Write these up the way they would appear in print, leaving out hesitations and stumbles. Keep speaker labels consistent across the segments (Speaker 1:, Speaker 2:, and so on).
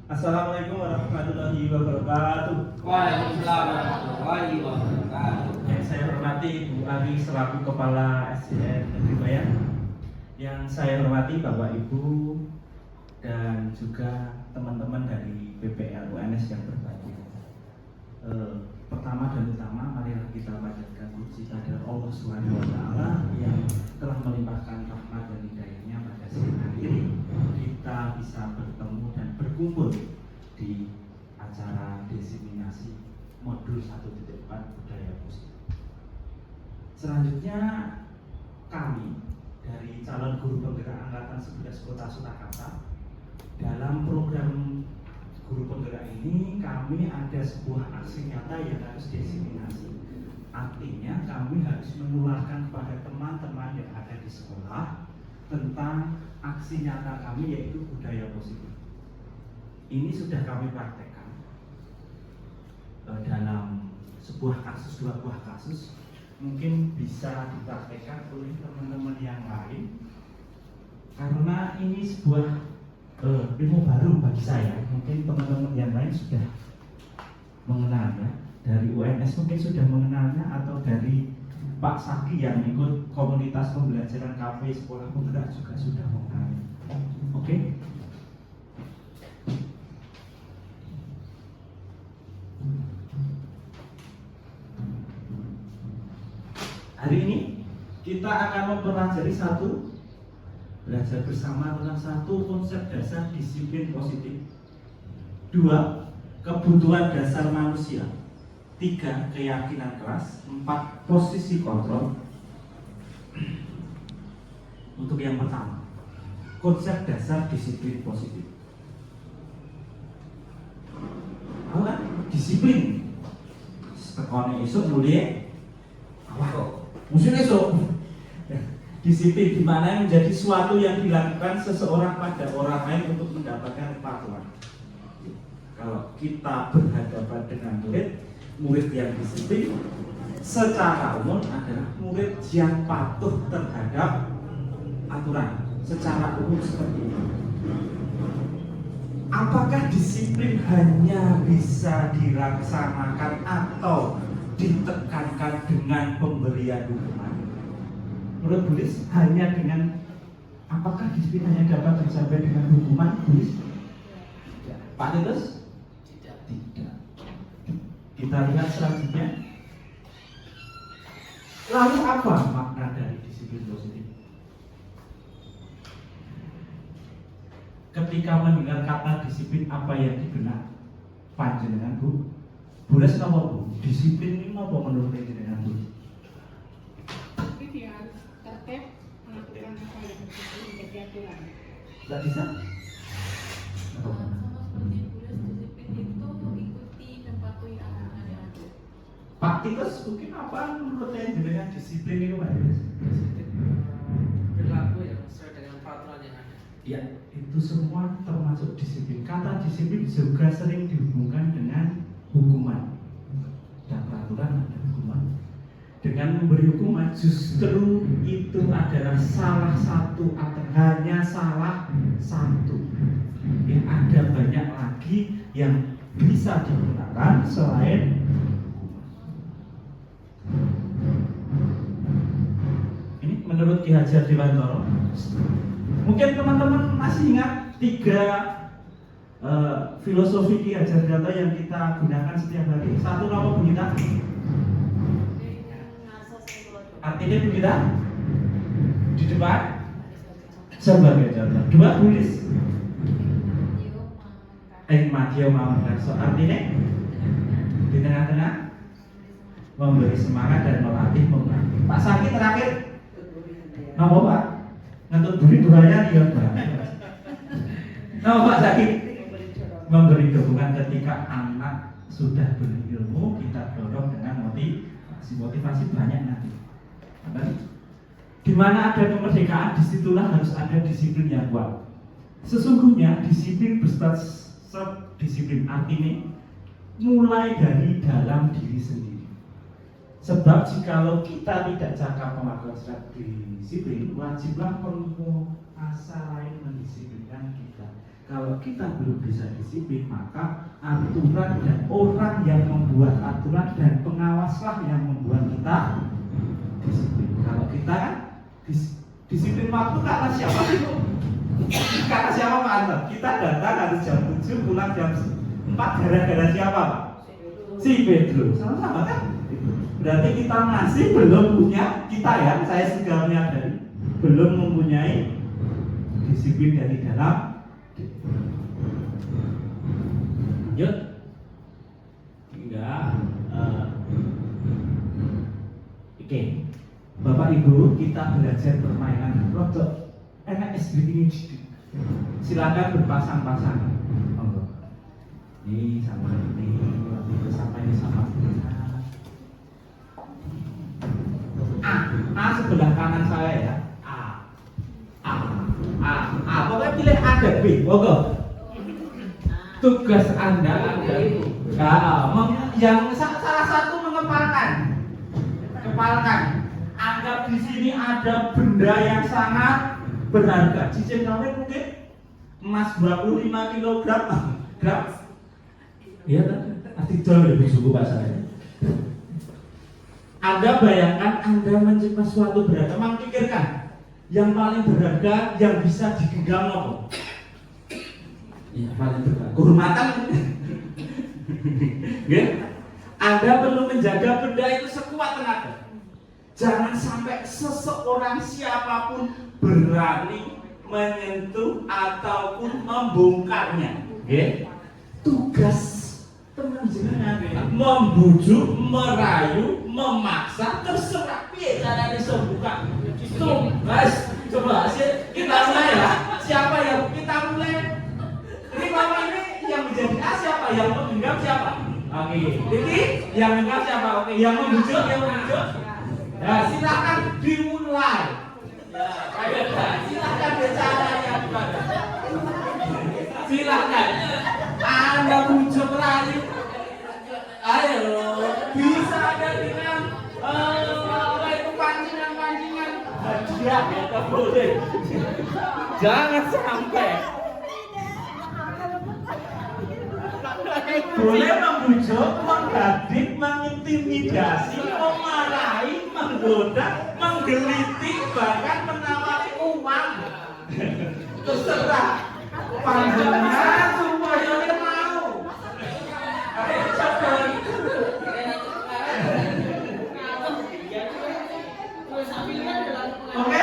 Speaker 1: Assalamualaikum warahmatullahi wabarakatuh.
Speaker 2: Waalaikumsalam warahmatullahi wabarakatuh.
Speaker 1: Yang saya hormati Ibu Ari selaku Kepala SDN Negeri Bayan. Yang saya hormati Bapak Ibu dan juga teman-teman dari PPL UNS yang berbahagia. Pertama dan utama, marilah kita panjatkan puji kehadirat Allah Subhanahu wa Ta'ala yang telah melimpahkan rahmat dan hidayahnya pada siang hari ini. Kita bisa bertemu dan berkumpul di acara diseminasi modul 1.4 budaya positif. Selanjutnya kami dari calon guru penggerak angkatan 11 Kota Surakarta, dalam program guru penggerak ini kami ada sebuah aksi nyata yang harus diseminasi. Artinya kami harus menularkan kepada teman-teman yang ada di sekolah tentang aksi nyata kami, yaitu budaya positif. Ini sudah kami praktekkan dalam sebuah kasus, dua buah kasus. Mungkin bisa dipraktekkan oleh teman-teman yang lain, karena ini sebuah ilmu baru bagi saya. Mungkin teman-teman yang lain sudah mengenalnya, dari UNS mungkin sudah mengenalnya, atau dari Pak Saki yang ikut komunitas pembelajaran KP Sekolah Penggerak juga sudah mengenalnya. Oke? Hari ini kita akan mempelajari belajar bersama tentang satu konsep dasar disiplin positif, 2 kebutuhan dasar manusia, 3 keyakinan kelas, 4 posisi kontrol. Untuk yang pertama, konsep dasar disiplin positif. Apa? Disiplin. Tekone esuk mulia awak. Musuhnya esuk. Disiplin di mana menjadi suatu yang dilakukan seseorang pada orang lain untuk mendapatkan kepatuhan. Kalau kita berhadapan dengan murid yang disiplin secara umum adalah murid yang patuh terhadap aturan secara umum seperti ini. Apakah disiplin hanya bisa dilaksanakan atau ditekankan dengan pemberian hukuman? Menurut Bulis, hanya dengan apakah disiplin hanya dapat dicapai dengan hukuman, Bulis? Tidak. Pak Titus? Tidak. Kita lihat selanjutnya. Lalu apa makna dari disiplin positif? Ketika mendengar kata disiplin, apa yang dibenak panjenengan, Bu? Bulis apa, Bu? Disiplin ini apa menurut panjenengan, Bu?
Speaker 3: Tapi dia harus tertib melakukan apa yang menjadi aturan.
Speaker 1: Tidak bisa?
Speaker 4: Sama seperti disiplin itu ikuti dan patuhi aturan yang ada.
Speaker 1: Pak Titus, mungkin apa menurut panjenengan disiplin itu, Pak Titus?
Speaker 2: Berlaku ya sesuai dengan peraturan yang ada.
Speaker 1: Ya, itu semua termasuk disiplin. Kata disiplin juga sering dihubungkan dengan hukuman. Dan peraturan ada hukuman. Dengan memberi hukuman justru itu adalah salah satu atau hanya salah satu. Ya, ada banyak lagi yang bisa digunakan selain ini menurut Ki Hajar Dewantara. Mungkin teman-teman masih ingat 3 filosofi Ki Hajar Dewantara yang kita gunakan setiap hari. Satu nama kita. Artinya kita di depan sebagai contoh. 2 Bulis. Matio mawon karso. Artinya di tengah-tengah memberi semangat dan melatih membantu. Pak Saki terakhir. Nama Pak? Ngantut buri duranya dia banget. Nama Pak Saki? Memberi dukungan ketika anak sudah berilmu, kita dorong dengan motivasi banyak nanti. Di mana ada kemerdekaan, disitulah harus ada disiplin yang kuat. Sesungguhnya disiplin berstatus disiplin artinya mulai dari dalam diri sendiri. Sebab jikalau kita tidak cakap melakukan strategi disiplin, wajiblah penguasa lain mendisiplinkan kita. Kalau kita belum bisa disiplin, maka aturan dan orang yang membuat aturan dan pengawaslah yang membuat kita disiplin. Kalau kita kan disiplin waktu karena siapa sih? Karena siapa Pak Anton? Kita datang harus jam 7, pulang jam 4 gara-gara siapa Pak? Si Pedro. Sama-sama kan? Berarti kita masih belum punya, kita ya, saya sudah menyadari belum mempunyai disiplin dari dalam. Lanjut. Enggak. Oke. Bapak Ibu, kita belajar permainan rodok enak SD ini. Silakan berpasang-pasangan. Monggo. Ini sama ini, itu sama ini sama ini. A sebelah kanan saya ya. Pokoknya pilih A dan B. Monggo. Tugas Anda yang salah satu mengepalkan. Kepalkan. Anggap di sini ada benda yang sangat berharga. Cincin kawin mungkin emas 25 kg. Gram. Iya kan? Artikel lebih suku bahasanya. Anda bayangkan Anda mencipta suatu berharga, memikirkan yang paling berharga yang bisa digenggam apa? Ya paling berharga. Kehormatan. Anda perlu menjaga benda itu sekuat tenaga. Jangan sampai seseorang siapapun berani menyentuh ataupun membongkarnya. Tugas teman jenengan membujuk, merayu, memaksa, terserah piye caranya bisa buka. Guys, coba kita mulai ya. Siapa yang kita mulai? Ini Bapak ini yang menjadi A siapa? Yang menggenggam siapa? Oke. Jadi yang menggenggam siapa? Oke. Yang membujuk, Ya, silakan dimulai. Silakan bicaranya kepada. Silakan. Anda bujuk rayu. Ayo, bisa ada dengan itu pancingan. Hadiah ya, boleh. Jangan sampai. Boleh membujuk, menggadik, mengintimidasi, memarahi, menggoda, menggeliti, bahkan menawari uang. Terserah. Panjenengan supaya dia mau. Ayo coba. Oke?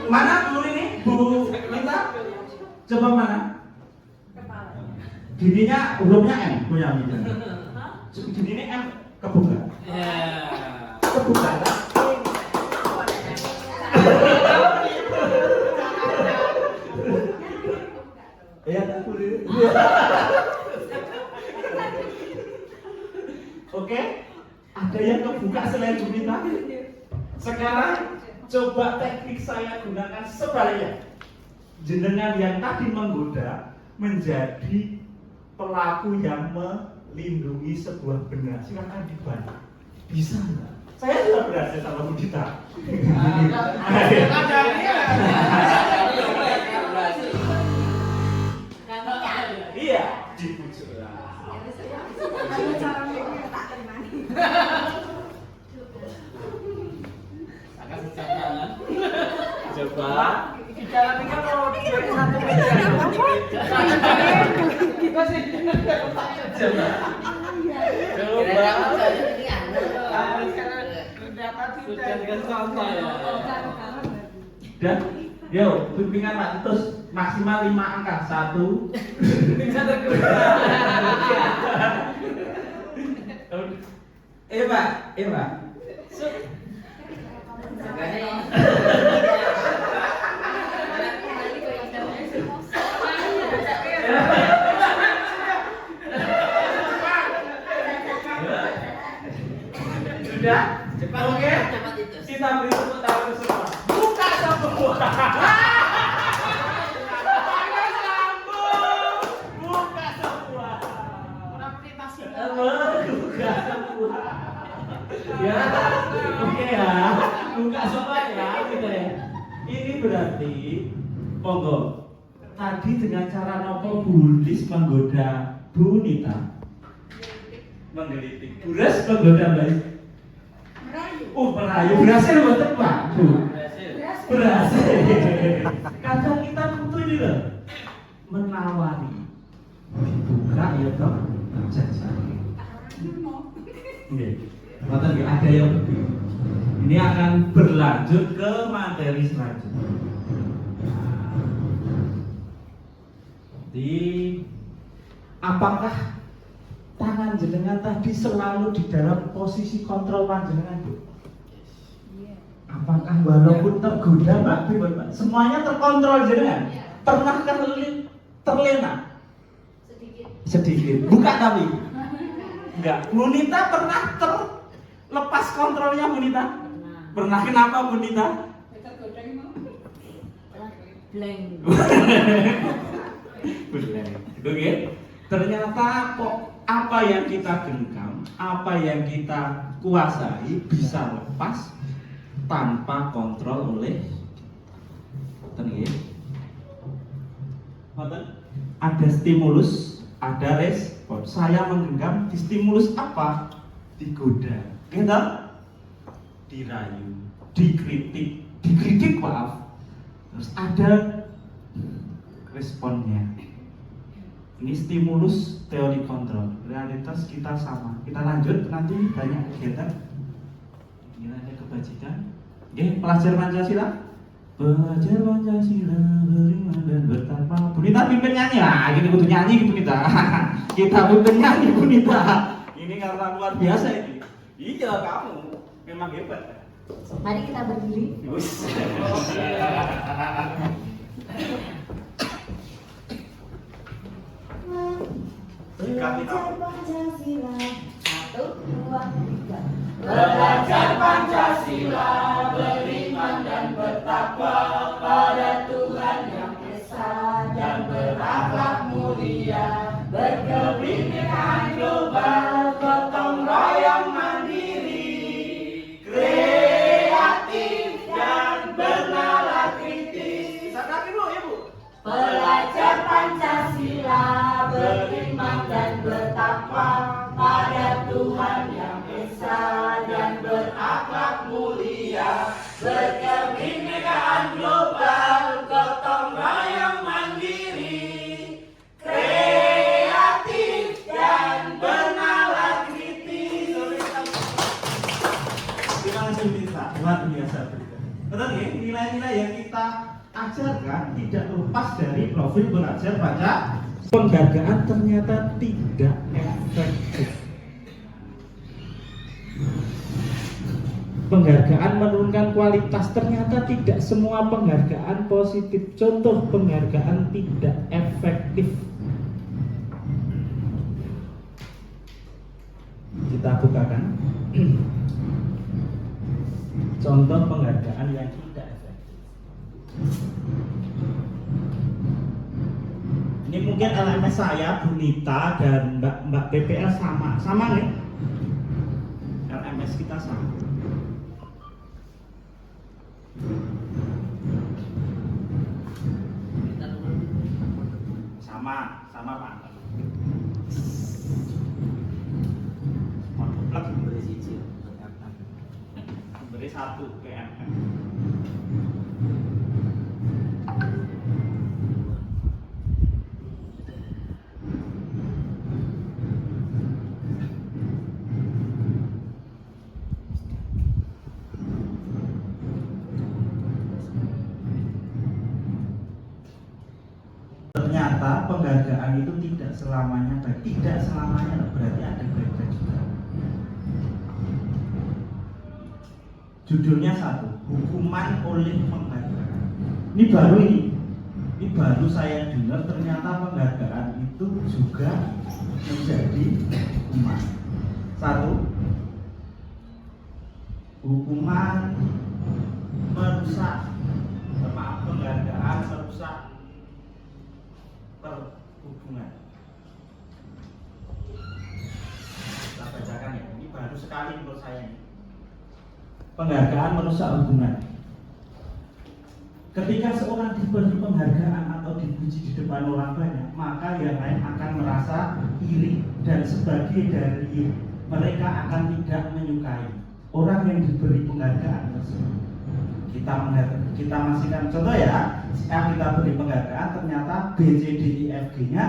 Speaker 1: Mana Bu ini? Bu Minta? Coba mana? Dirinya hurufnya M, punya Minta. Dirinya M kebuka. Kebuka. Ya, boleh. Oke? Ada yang kebuka selain Bu Minta? Sekarang coba teknik saya gunakan sebaliknya. Jenengan yang tadi menggoda menjadi pelaku yang melindungi sebuah benda. Silakan dibantu. Bisa nggak? Saya sudah berhasil sama Bu Dita. Iya, dibujuk. Coba.
Speaker 2: Bicara kan mau dari satu meja. Kita sih. Coba.
Speaker 1: Dan yo, bimbingan Pak terus maksimal 5 angka. 1
Speaker 2: Bisa tergoda.
Speaker 1: Pak. Sudah? Cepat. Oke. Kita beri tepuk tangan semua. Buka semua. Buka semua. Buka semua. Ya, oke ya. Buka semua ya, gitu ya. Ini berarti, monggo. Tadi dengan cara nopo Bulis menggoda Bu Nita, menggelitik. Buras menggoda Mbak.
Speaker 3: Merayu.
Speaker 1: Oh, merayu berhasil betul Pak. Bu. Berhasil. Kadang kita butuh ini loh, menawari. Buka ya toh, jajah. Oke, maka ada yang lebih. Ini akan berlanjut ke materi selanjutnya. Jadi, apakah tangan jenengan tadi selalu di dalam posisi kontrol panjenengan, Bu? Apakah walaupun tergoda, Mbak, semuanya terkontrol jenengan? Pernah terlena? Sedikit. Bukan tapi. Enggak. Bu Nita pernah terlepas kontrolnya, Bu Nita? Pernah. Kenapa, Bu Nita?
Speaker 3: Tergoda ini mau.
Speaker 4: Blank.
Speaker 1: Oke. Ternyata kok apa yang kita genggam, apa yang kita kuasai bisa lepas tanpa kontrol oleh ada stimulus, ada respon. Saya menggenggam, di stimulus apa? Digoda, gitu? Dirayu, dikritik maaf. Terus ada responnya. Ini stimulus, teori kontrol. Realitas kita sama. Kita lanjut, nanti banyak kegiatan. Ini ada kebajikan. Oke, pelajar Pancasila. Belajar Pancasila, beriman dan bertakwa. Bu Nita pimpin nyanyi lah, gini kudu nyanyi Bu Nita. Kita pimpin nyanyi Bu Nita. Ini karena luar biasa ini. Iya kamu, memang hebat.
Speaker 4: Mari kita berdiri.
Speaker 1: Belajar
Speaker 4: Pancasila, 1, 2, 3.
Speaker 2: Belajar Pancasila, beriman dan bertakwa pada Tuhan Yang Esa dan berakhlak mulia, berkebinekaan global, gotong royong mandiri, kreatif dan bernalar kritis.
Speaker 1: Satu lagi Bu, ya Bu.
Speaker 2: Belajar Pancasila, beriman dan bertakwa pada Tuhan Yang Esa dan berakhlak mulia, berkebinekaan global, gotong royong mandiri, kreatif dan bernalar kritis.
Speaker 1: Terima kasih Nita, luar biasa. Betul ya, nilai-nilai yang kita ajarkan tidak lepas dari profil belajar baca. Penghargaan ternyata tidak efektif. Penghargaan menurunkan kualitas, ternyata tidak semua penghargaan positif. Contoh penghargaan tidak efektif. Kita bukakan. Contoh penghargaan yang tidak efektif. Ini mungkin LMS saya, Bu Nita dan Mbak PPL sama nih. LMS kita sama. Sama Pak. Plug beri siji, beri satu ke MM. Ternyata penghargaan itu tidak selamanya baik. Tidak selamanya berarti ada baik-baik juga. Judulnya satu, hukuman oleh penghargaan. Ini baru saya dengar, ternyata penghargaan itu juga menjadi hukuman. Satu, hukuman merusak, penghargaan merusak perhubungan. Kita bacakan ya, ini baru sekali menurut saya. Penghargaan merusak hubungan. Ketika seorang diberi penghargaan atau dipuji di depan orang banyak, maka yang lain akan merasa iri, dan sebagai dari mereka akan tidak menyukai orang yang diberi penghargaan tersebut. Kita masihkan contoh ya, jika kita beri penghargaan ternyata B, C, D, E, F, G-nya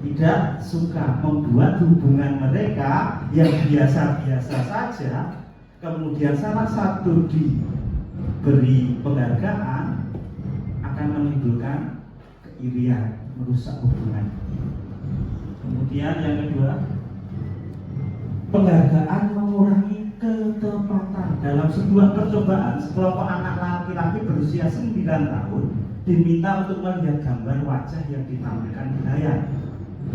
Speaker 1: tidak suka, membuat hubungan mereka yang biasa-biasa saja, kemudian salah satu diberi penghargaan, akan menimbulkan keirian, merusak hubungan. Kemudian yang kedua, penghargaan mengurangi ketepatan. Dalam sebuah percobaan, sekelompok anak laki-laki berusia 9 tahun diminta untuk melihat gambar wajah yang ditampilkan di layar,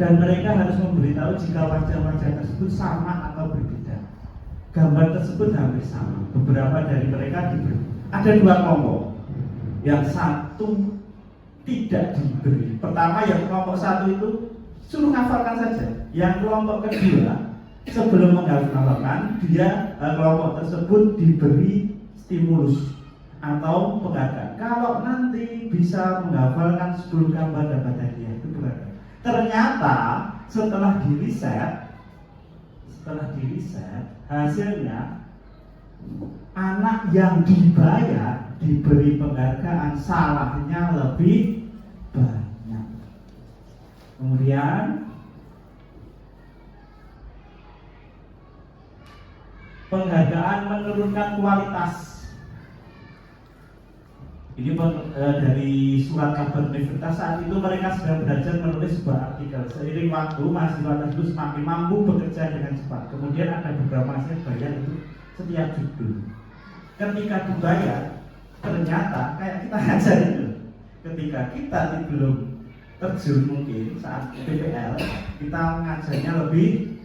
Speaker 1: dan mereka harus memberitahu jika wajah-wajah tersebut sama atau berbeda. Gambar tersebut hampir sama. Beberapa dari mereka diberi. Ada dua kelompok. Yang satu tidak diberi. Pertama, yang kelompok satu itu suruh hafalkan saja. Yang kelompok kedua, sebelum menghafalkan, kelompok tersebut diberi stimulus atau penghargaan. Kalau nanti bisa menghafalkan 10 gambar dapat hadiah, itu penghargaan. Ternyata setelah diriset, hasilnya anak yang dibayar diberi penghargaan salahnya lebih banyak. Kemudian penghargaan menurunkan kualitas. Ini dari surat kabar universitas. Saat itu mereka sedang belajar menulis sebuah artikel. Seiring waktu, mahasiswa tersebut semakin mampu bekerja dengan cepat. Kemudian ada beberapa mahasiswa bayar itu setiap judul. Ketika dibayar, ternyata kayak kita ngajar itu. Ketika kita belum terjun mungkin saat PPL, kita mengajarnya lebih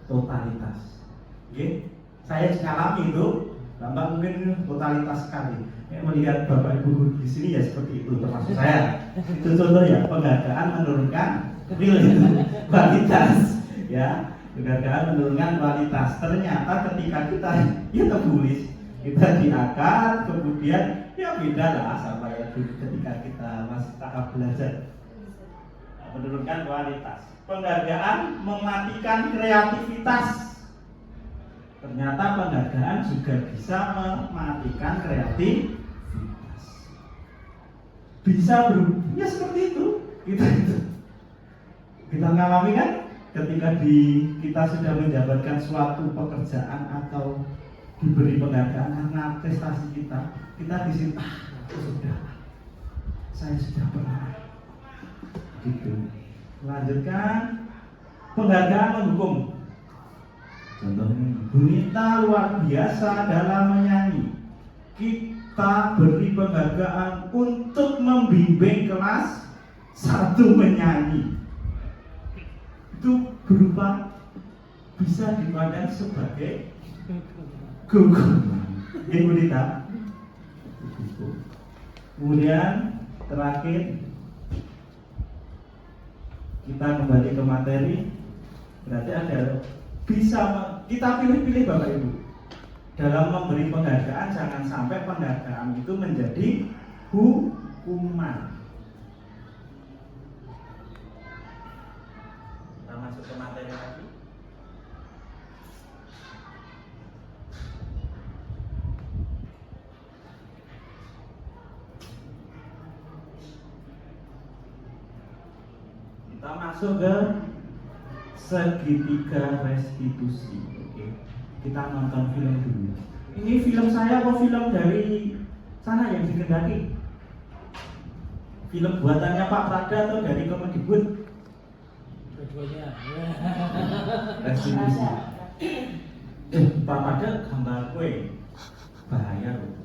Speaker 1: totalitas. Oke? Saya mengalami itu, Bapak mungkin totalitas sekali. Melihat Bapak Ibu guru di sini ya seperti itu, termasuk saya. Itu contoh ya, penghargaan menurunkan kualitas, ya. Penghargaan menurunkan kualitas. Ternyata ketika kita tulis, kita diakar, kemudian ya beda lah sama yang dulu ketika kita masih tahap belajar. Menurunkan kualitas. Penghargaan mematikan kreativitas. Ternyata penghargaan juga bisa mematikan kreativitas. Bisa ya seperti itu. Kita ngalami kan ketika kita sudah menjabatkan suatu pekerjaan atau diberi penghargaan karena prestasi kita di sini saya sudah pernah gitu. Lanjutkan penghargaan menghukum. Contohnya, Bunita luar biasa dalam menyanyi. Kita beri penghargaan untuk membimbing kelas 1 menyanyi. Itu berupa bisa dipandang sebagai gugur. Bunita. Kemudian terakhir kita kembali ke materi. Berarti ada bisa kita pilih-pilih Bapak Ibu. Dalam memberi penghargaan jangan sampai penghargaan itu menjadi hukuman. Kita masuk ke materi lagi. Kita masuk ke segitiga restitusi. Oke. Kita nonton film dulu. Ini film saya atau film dari sana yang dikendaki? Film buatannya Pak Prada atau dari Kemendikbud?
Speaker 2: Dua-duanya.
Speaker 1: Restitusi. Pak Prada gambar kue. Bahaya loh.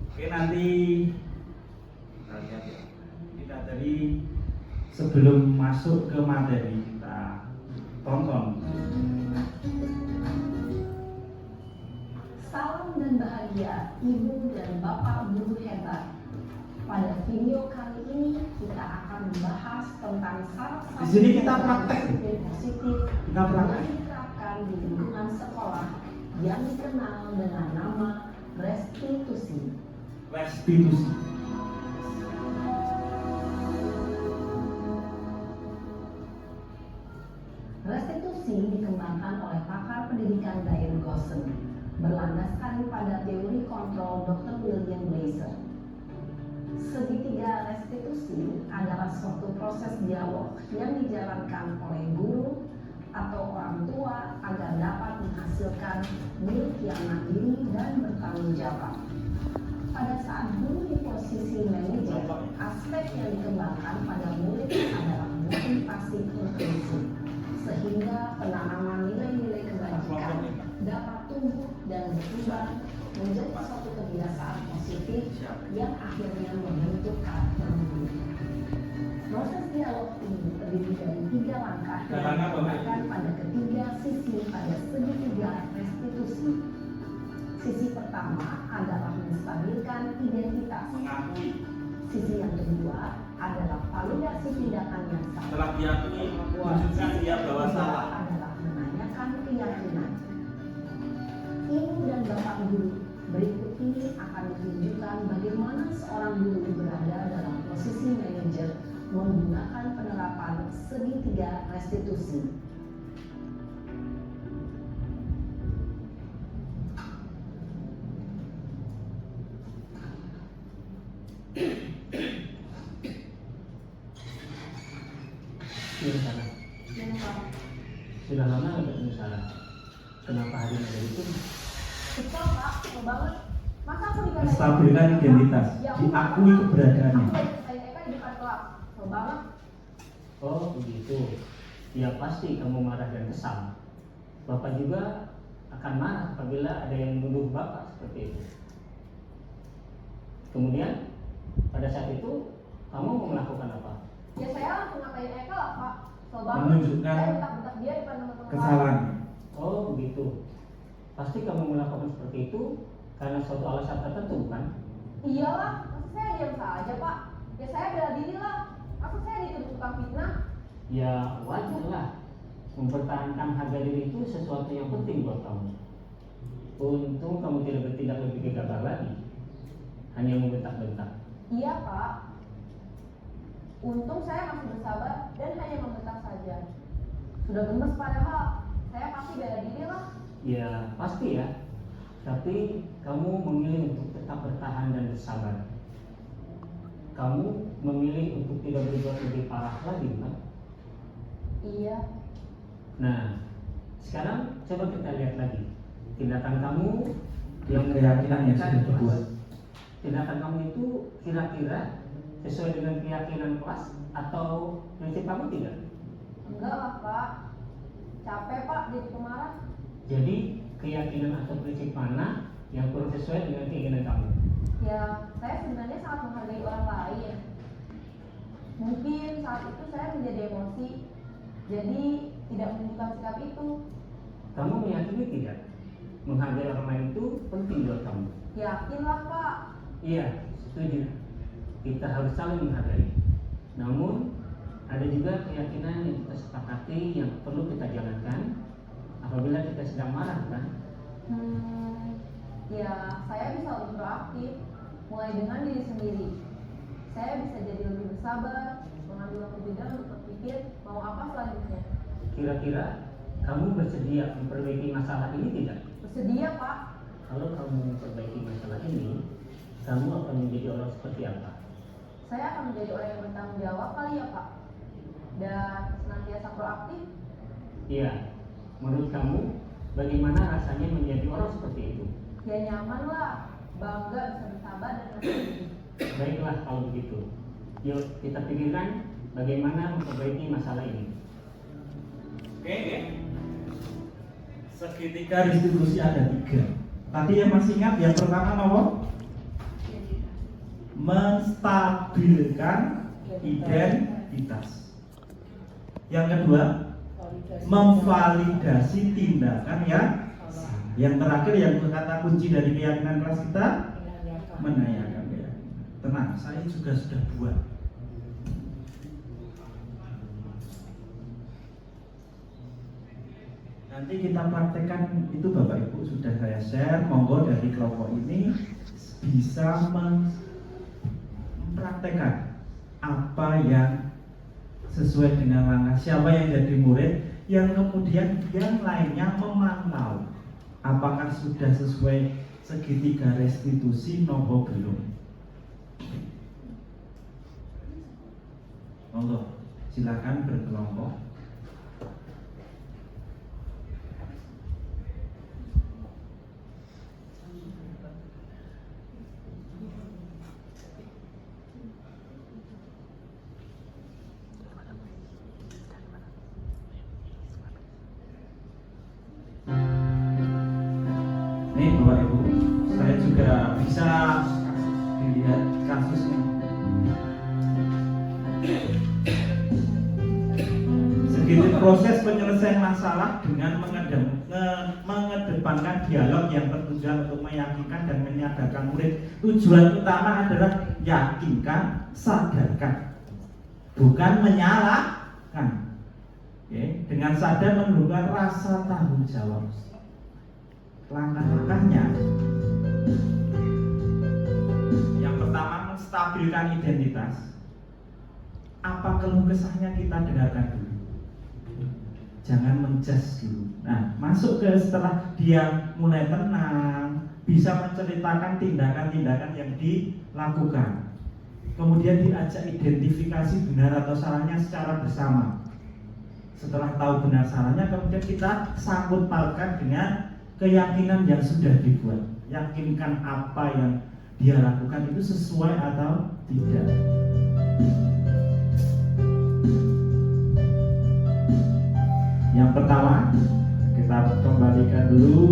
Speaker 1: Oke, nanti kita lihat ya. Kita dari sebelum masuk ke materi kita tonton.
Speaker 5: Salam dan bahagia Ibu dan Bapak guru hebat. Pada video kali ini kita akan membahas tentang salah satu
Speaker 1: Di sini kita praktek.
Speaker 5: disiplin positif
Speaker 1: Kita praktek.
Speaker 5: yang diterapkan di lingkungan sekolah yang dikenal dengan nama restitusi.
Speaker 1: Restitusi.
Speaker 5: Restitusi dikembangkan oleh pakar pendidikan Diane Gosson berlandaskan pada teori kontrol Dr. William Blazer. Segitiga restitusi adalah suatu proses dialog yang dijalankan oleh guru atau orang tua agar dapat menghasilkan milik yang mandiri dan bertanggung jawab. Pada saat guru di posisi manajer, aspek yang dikembangkan pada murid adalah motivasi inklusif, sehingga penanaman nilai-nilai kebajikan dapat tumbuh dan berkembang menjadi suatu kebiasaan positif yang akhirnya membentuk karakter murid. Proses dialog ini terdiri dari 3 langkah yang dikembangkan pada ketiga sisi pada segitiga restitusi. Sisi pertama adalah menstabilkan identitas.
Speaker 1: Mengakui.
Speaker 5: Sisi yang kedua adalah validasi tindakan yang salah.
Speaker 1: Setelah diakui, tunjukkan dia bahwa salah.
Speaker 5: Adalah menanyakan keyakinan. Ibu dan bapak guru berikut ini akan menunjukkan bagaimana seorang guru berada dalam posisi manajer menggunakan penerapan segitiga restitusi.
Speaker 2: Ini sana. Sudah lama nggak ketemu sana. Kenapa hari ini ada itu?
Speaker 5: Betul Pak, betul banget. Masa aku dikatakan
Speaker 1: Menstabilkan identitas,
Speaker 5: Ya,
Speaker 1: diakui keberadaannya.
Speaker 5: Aku dari saya Eka di depan kelas, betul banget.
Speaker 2: Oh begitu. Ya pasti kamu marah dan kesal. Bapak juga akan marah apabila ada yang menuduh Bapak seperti itu. Kemudian pada saat itu kamu mau melakukan apa?
Speaker 5: Ya saya langsung ngatain Eka lah Pak, betul banget.
Speaker 1: Menunjukkan
Speaker 5: Saya bentak-bentak dia di depan teman-teman.
Speaker 1: Kesalahan.
Speaker 2: Oh begitu. Pasti kamu melakukan seperti itu karena suatu alasan tertentu bukan?
Speaker 5: Iyalah, masa saya diam saja Pak? Ya saya bela diri lah. Masa saya dituduh tukang fitnah?
Speaker 2: Ya wajar lah. Mempertahankan harga diri itu sesuatu yang penting buat kamu. Untung kamu tidak bertindak lebih gegabah lagi, hanya membentak-bentak.
Speaker 5: Iya Pak. Untung saya masih bersabar dan hanya membentak saja. Sudah gemes padahal, saya pasti bela diri lah.
Speaker 2: Ya pasti ya. Tapi kamu memilih untuk tetap bertahan dan bersabar. Kamu memilih untuk tidak berbuat lebih parah lagi, bukan?
Speaker 5: Iya.
Speaker 2: Nah, sekarang coba kita lihat lagi tindakan kamu yang
Speaker 1: Keyakinan yang sudah dibuat.
Speaker 2: Tindakan kamu itu kira-kira sesuai dengan keyakinan kelas atau prinsip kamu tidak?
Speaker 5: Enggak lah Pak. Capek Pak jadi pemarah.
Speaker 2: Jadi keyakinan atau prinsip mana yang kurang sesuai dengan keinginan kamu?
Speaker 5: Ya, saya sebenarnya sangat menghargai orang lain. Mungkin saat itu saya menjadi emosi, jadi tidak menunjukkan sikap itu.
Speaker 2: Kamu meyakini tidak? Menghargai orang lain itu penting buat kamu.
Speaker 5: Yakinlah Pak.
Speaker 2: Iya, setuju. Kita harus saling menghargai. Namun ada juga keyakinan yang kita sepakati yang perlu kita jalankan apabila kita sedang marah, kan?
Speaker 5: Ya saya bisa lebih proaktif, mulai dengan diri sendiri. Saya bisa jadi lebih bersabar, mengambil waktu jeda untuk berpikir mau apa selanjutnya.
Speaker 2: Kira-kira kamu bersedia memperbaiki masalah ini tidak?
Speaker 5: Bersedia Pak.
Speaker 2: Kalau kamu memperbaiki masalah ini, kamu akan menjadi orang seperti apa?
Speaker 5: Saya akan menjadi orang yang bertanggung jawab kali ya Pak. Dan senantiasa proaktif.
Speaker 2: Iya. Menurut kamu, bagaimana rasanya menjadi orang seperti itu?
Speaker 5: Ya nyaman lah, bangga bisa bersabar dan bersabar.
Speaker 2: Baiklah kalau begitu. Yuk kita pikirkan bagaimana memperbaiki masalah ini.
Speaker 1: Oke. Segitiga restitusi ada 3. Tadi yang masih ingat yang pertama apa? Menstabilkan identitas. Yang kedua, memvalidasi tindakan yang salah. Yang terakhir yang kata kunci dari keyakinan kelas kita, menanyakan keyakinan. Tenang, saya juga sudah buat. Nanti kita praktekkan itu Bapak Ibu, sudah saya share. Monggo dari kelompok ini bisa mempraktekkan apa yang sesuai dengan langkah siapa yang jadi murid, yang kemudian yang lainnya memantau apakah sudah sesuai segitiga restitusi nopo belum. Monggo silakan berkelompok. Nih Bapak Ibu, saya juga bisa dilihat kasusnya. Segitu proses penyelesaian masalah dengan mengedepankan dialog yang bertujuan untuk meyakinkan dan menyadarkan murid. Tujuan utama adalah yakinkan, sadarkan, bukan menyalahkan. Oke, dengan sadar menumbuhkan rasa tanggung jawab. Langkah-langkahnya yang pertama, menstabilkan identitas. Apa keluh kesahnya kita dengarkan dulu, jangan menjudge dulu. Nah, masuk ke setelah dia mulai tenang, bisa menceritakan tindakan-tindakan yang dilakukan, kemudian diajak identifikasi benar atau salahnya secara bersama. Setelah tahu benar salahnya, kemudian kita sangkut pautkan dengan keyakinan yang sudah dibuat. Yakinkan apa yang dia lakukan itu sesuai atau tidak. Yang pertama, kita kembalikan dulu,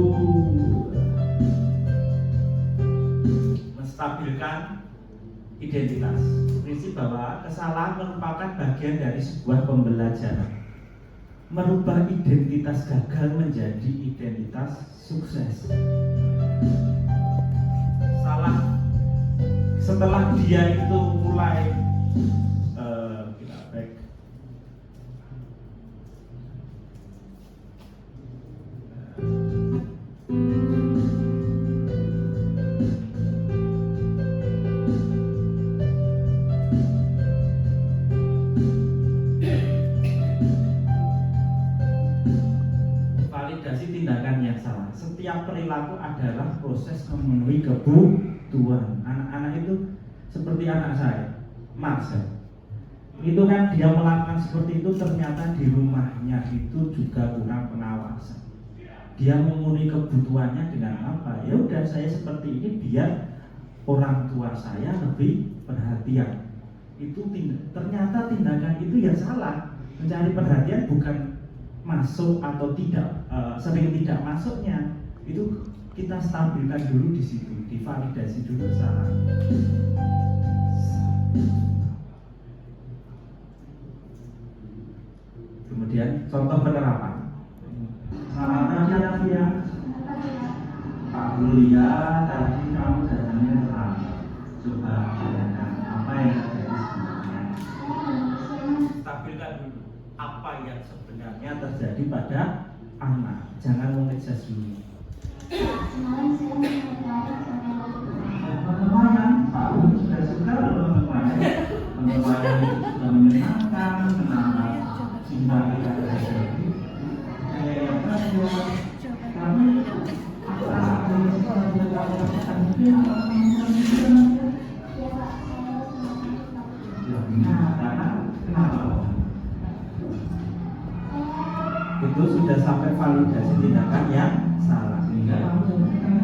Speaker 1: menstabilkan identitas. Prinsip bahwa kesalahan merupakan bagian dari sebuah pembelajaran. Merubah identitas gagal menjadi identitas sukses. Salah setelah dia itu mulai kita back. Tindakan yang salah. Setiap perilaku adalah proses memenuhi kebutuhan. Anak-anak itu seperti anak saya, Marcel. Itu kan dia melakukan seperti itu, ternyata di rumahnya itu juga kurang pengawasan. Dia memenuhi kebutuhannya dengan apa? Ya udah, saya seperti ini biar orang tua saya lebih perhatian. Itu ternyata tindakan itu yang salah. Mencari perhatian bukan masuk atau tidak, sering tidak masuknya itu kita stabilkan dulu di situ, divalidasi dulu salah. Kemudian contoh penerapan. Selamat pagi Navia. Pak Julia, tadi kamu datangnya terlambat. Coba bayangkan apa yang terjadi sebenarnya. Stabilkan dulu apa yang sebenarnya terjadi pada anak. Jangan mengejudge dulu.
Speaker 6: Kemarin saya tertarik sama
Speaker 1: Teman-teman, Pak U sudah suka loh teman-teman. Teman-teman itu sudah menyenangkan, kenapa cinta kita terjadi. Kami itu sudah sampai validasi tindakan yang salah, sehingga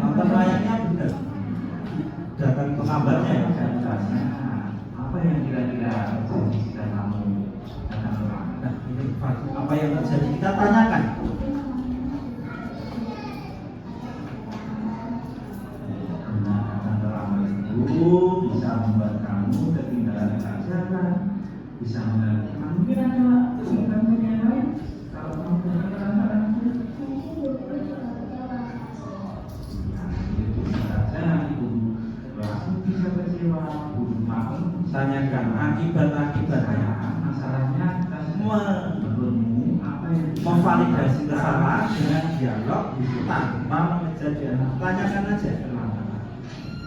Speaker 1: nonton layaknya benar. Datang penggambarnya ya, jelasnya apa yang kira-kira terjadi jika kamu datang terlambat. Nah, ini apa yang terjadi kita tanyakan. Nah, datang terlambat itu bisa membuat kamu ketinggalan pelajaran, bisa mengganggu. Mungkin ada kesibukan yang lain. Kalau kamu berkelanjutan bisa kecewa, tanyakan akibat-akibatnya. Masalahnya kita semua bertemu apa yang memvalidasi validasi kesalahan dengan dialog itu tanpa mengejar dia. Tanyakan aja.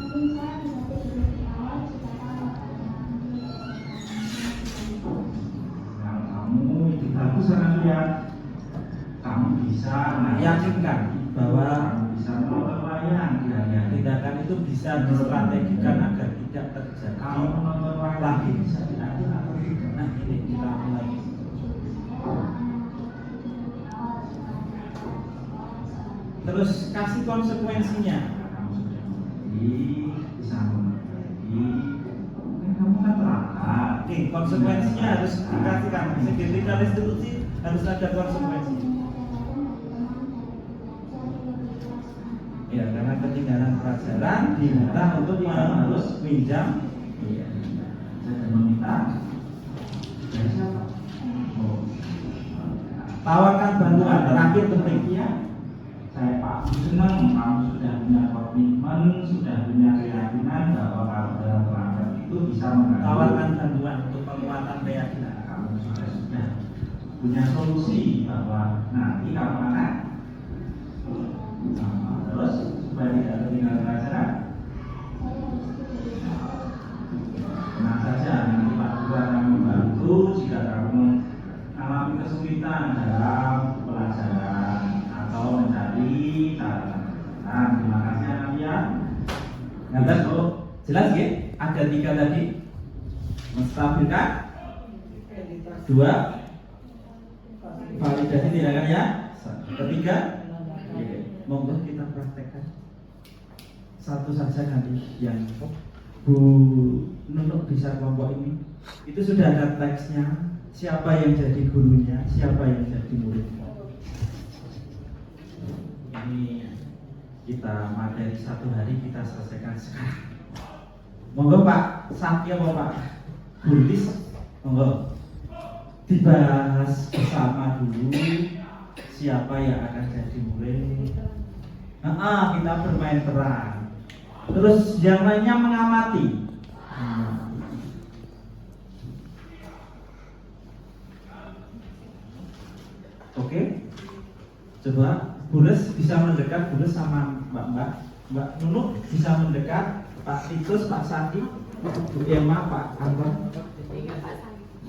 Speaker 6: Mungkin saya bisa tidur di awal jika tahu
Speaker 1: Kalau kamu itu bagus karena lihat kamu bisa meyakinkan bahwa kamu bisa menonton wayang, tindakan itu bisa distrategikan agar tidak terjadi. Kamu menonton wayang lagi bisa diatur atau tidak. Nah ini kita mulai. Terus kasih konsekuensinya. Kamu sudah mengerti, bisa mengerti. Kamu kan terangkat. Oke, konsekuensinya harus dikasihkan. Segitiga restitusi harus ada konsekuensi. Ya, karena ketinggalan pelajaran diminta untuk harus pinjam. Iya. Saya meminta dari siapa? Oh. Tawarkan bantuan terakhir pentingnya. Saya Pak senang kamu sudah punya komitmen, sudah punya keyakinan bahwa kalau dalam perangkat itu bisa tawarkan bantuan untuk penguatan keyakinan. Kamu sudah punya solusi bahwa nanti kamu akan terus supaya tidak ketinggalan pelajaran. Tenang saja, nanti Pak Guru akan membantu jika kamu mengalami kesulitan dalam pelajaran atau mencari cara. Nah, terima kasih Anavia. Ngatas jelas ya? Ada 3 tadi. Menstabilkan. 2. Validasi tindakan ya. 3. Monggo kita praktekkan. Satu saja nanti yang Bu Nunuk bisa kelompok ini. Itu sudah ada teksnya. Siapa yang jadi gurunya, siapa yang jadi muridnya. Ini kita materi 1 hari kita selesaikan sekarang. Monggo Pak Satya Pak Bulis, monggo dibahas bersama dulu siapa yang akan jadi murid. Kita bermain peran. Terus yang lainnya mengamati. Oke, coba Bules bisa mendekat, Bules sama Mbak Nunuk bisa mendekat, Pak Titus, Pak Sandi, Bu Emma, Pak Anton.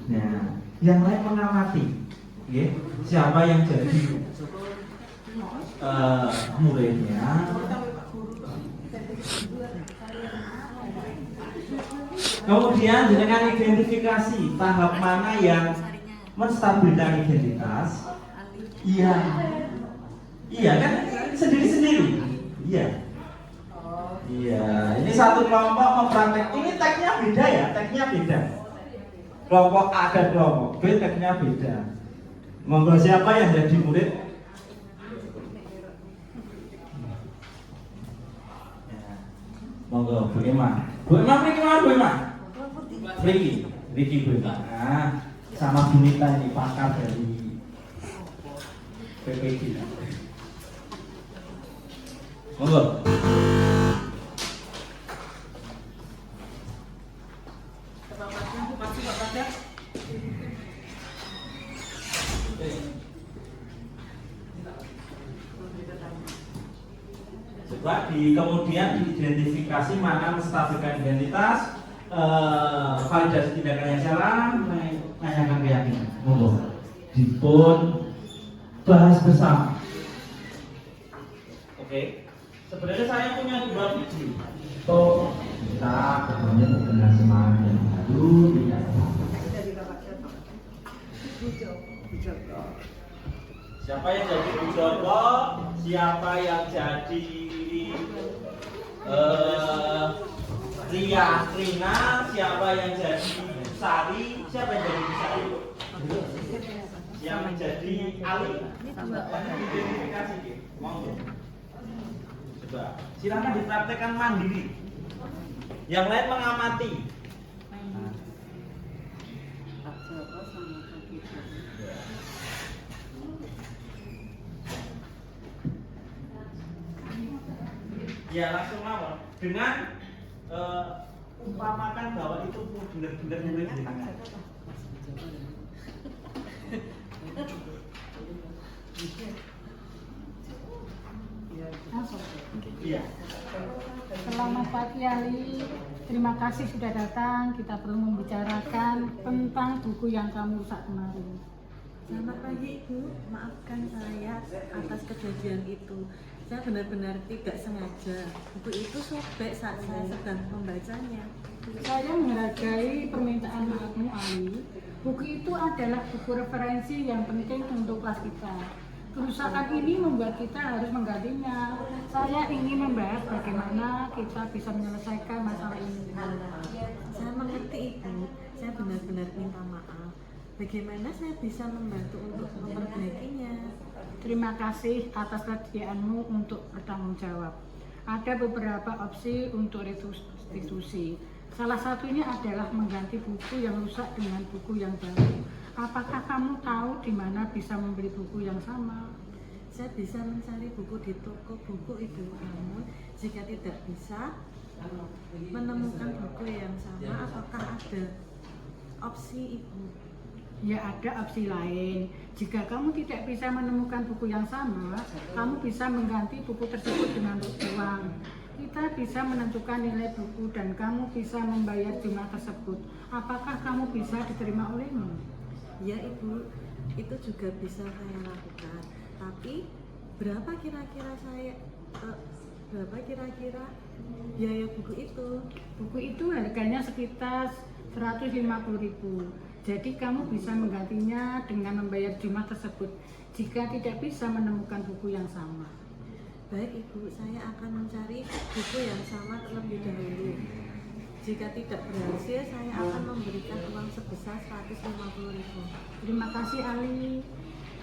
Speaker 1: Nah, yang lain mengamati. Oke, siapa yang jadi muridnya? Kemudian dengan identifikasi tahap mana yang menstabilkan identitas. Iya kan sendiri-sendiri. Iya. Ini satu kelompok mempraktek. Ini tagnya beda ya, tagnya beda. Kelompok A dan kelompok B tagnya beda. Monggo siapa yang jadi murid? Monggo Bu Emma. Bu Emma pergi mana Bu Emma? Riki Bu Emma. Nah, sama Bu Nita ini pakar dari PPG. Monggo. Coba kemudian diidentifikasi mana menstabilkan identitas, validasi tindakan yang salah, menanyakan keyakinan. Monggo. Dipun bahas bersama. Oke. Sebenarnya saya punya 2 video. Kita ketemu dengan semangat yang baru. Siapa yang jadi Bu Joko? Siapa yang jadi Rina? Siapa yang jadi Sari? Siapa yang jadi Sari? Yang menjadi Ali? Identifikasi gitu. Monggo. Coba, silakan dipraktekkan mandiri. Yang lain mengamati. Ya langsung mawon dengan umpamakan bahwa itu benar-benar murid jenengan. Iya.
Speaker 3: Selamat pagi Ali, terima kasih sudah datang. Kita perlu membicarakan tentang buku yang kamu rusak kemarin.
Speaker 7: Selamat pagi Ibu, maafkan saya atas kejadian itu. Saya benar-benar tidak sengaja. Buku itu sobek saat saya sedang membacanya.
Speaker 3: Saya menghargai permintaan maafmu Ali. Buku itu adalah buku referensi yang penting untuk kelas kita. Kerusakan ini membuat kita harus menggantinya. Saya ingin membahas bagaimana kita bisa menyelesaikan masalah ini.
Speaker 7: Saya mengerti Ibu, saya benar-benar minta maaf. Bagaimana saya bisa membantu untuk memperbaikinya?
Speaker 3: Terima kasih atas kesediaanmu untuk bertanggung jawab. Ada beberapa opsi untuk restitusi. Salah satunya adalah mengganti buku yang rusak dengan buku yang baru. Apakah kamu tahu di mana bisa membeli buku yang sama?
Speaker 7: Saya bisa mencari buku di toko buku Ibu, namun jika tidak bisa menemukan buku yang sama, apakah ada opsi Ibu?
Speaker 3: Ya, ada opsi lain. Jika kamu tidak bisa menemukan buku yang sama, kamu bisa mengganti buku tersebut dengan uang. Kita bisa menentukan nilai buku dan kamu bisa membayar jumlah tersebut. Apakah kamu bisa diterima olehmu?
Speaker 7: Ya Ibu, itu juga bisa saya lakukan. Tapi berapa kira-kira biaya buku itu?
Speaker 3: Buku itu harganya sekitar 150.000. Jadi kamu bisa menggantinya dengan membayar jumlah tersebut jika tidak bisa menemukan buku yang sama.
Speaker 7: Baik Ibu, saya akan mencari buku yang sama terlebih dahulu. Jika tidak berhasil, saya akan memberikan uang sebesar 150.000.
Speaker 3: Terima kasih Ali.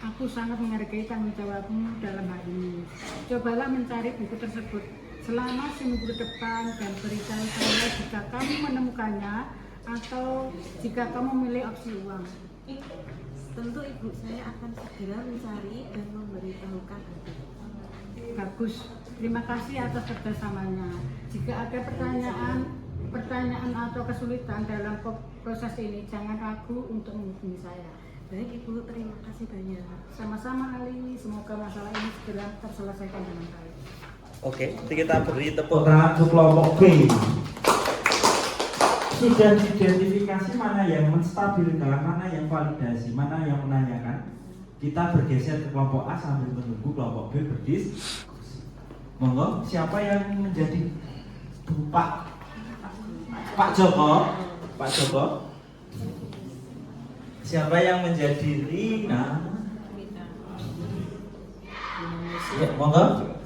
Speaker 3: Aku sangat menghargai tanggung jawabmu dalam hal ini. Cobalah mencari buku tersebut selama seminggu ke depan dan beritahu saya jika kamu menemukannya atau jika kamu memilih opsi uang.
Speaker 7: Tentu Ibu, saya akan segera mencari dan memberitahukan Ibu.
Speaker 3: Bagus. Terima kasih atas kerjasamanya. Jika ada pertanyaan atau kesulitan dalam proses ini, jangan ragu untuk menghubungi saya.
Speaker 7: Baik Ibu, terima kasih banyak.
Speaker 3: Sama-sama Ali, semoga masalah ini segera terselesaikan dengan baik.
Speaker 8: Oke, jadi kita beri tepuk
Speaker 1: Tangan untuk kelompok B. Sudah diidentifikasi mana yang menstabilkan, mana yang validasi, mana yang menanyakan. Kita bergeser ke kelompok A sambil menunggu kelompok B berdiskusi. Monggo, siapa yang menjadi Pak Joko? Pak Joko. Siapa yang menjadi Rina? Ya, monggo.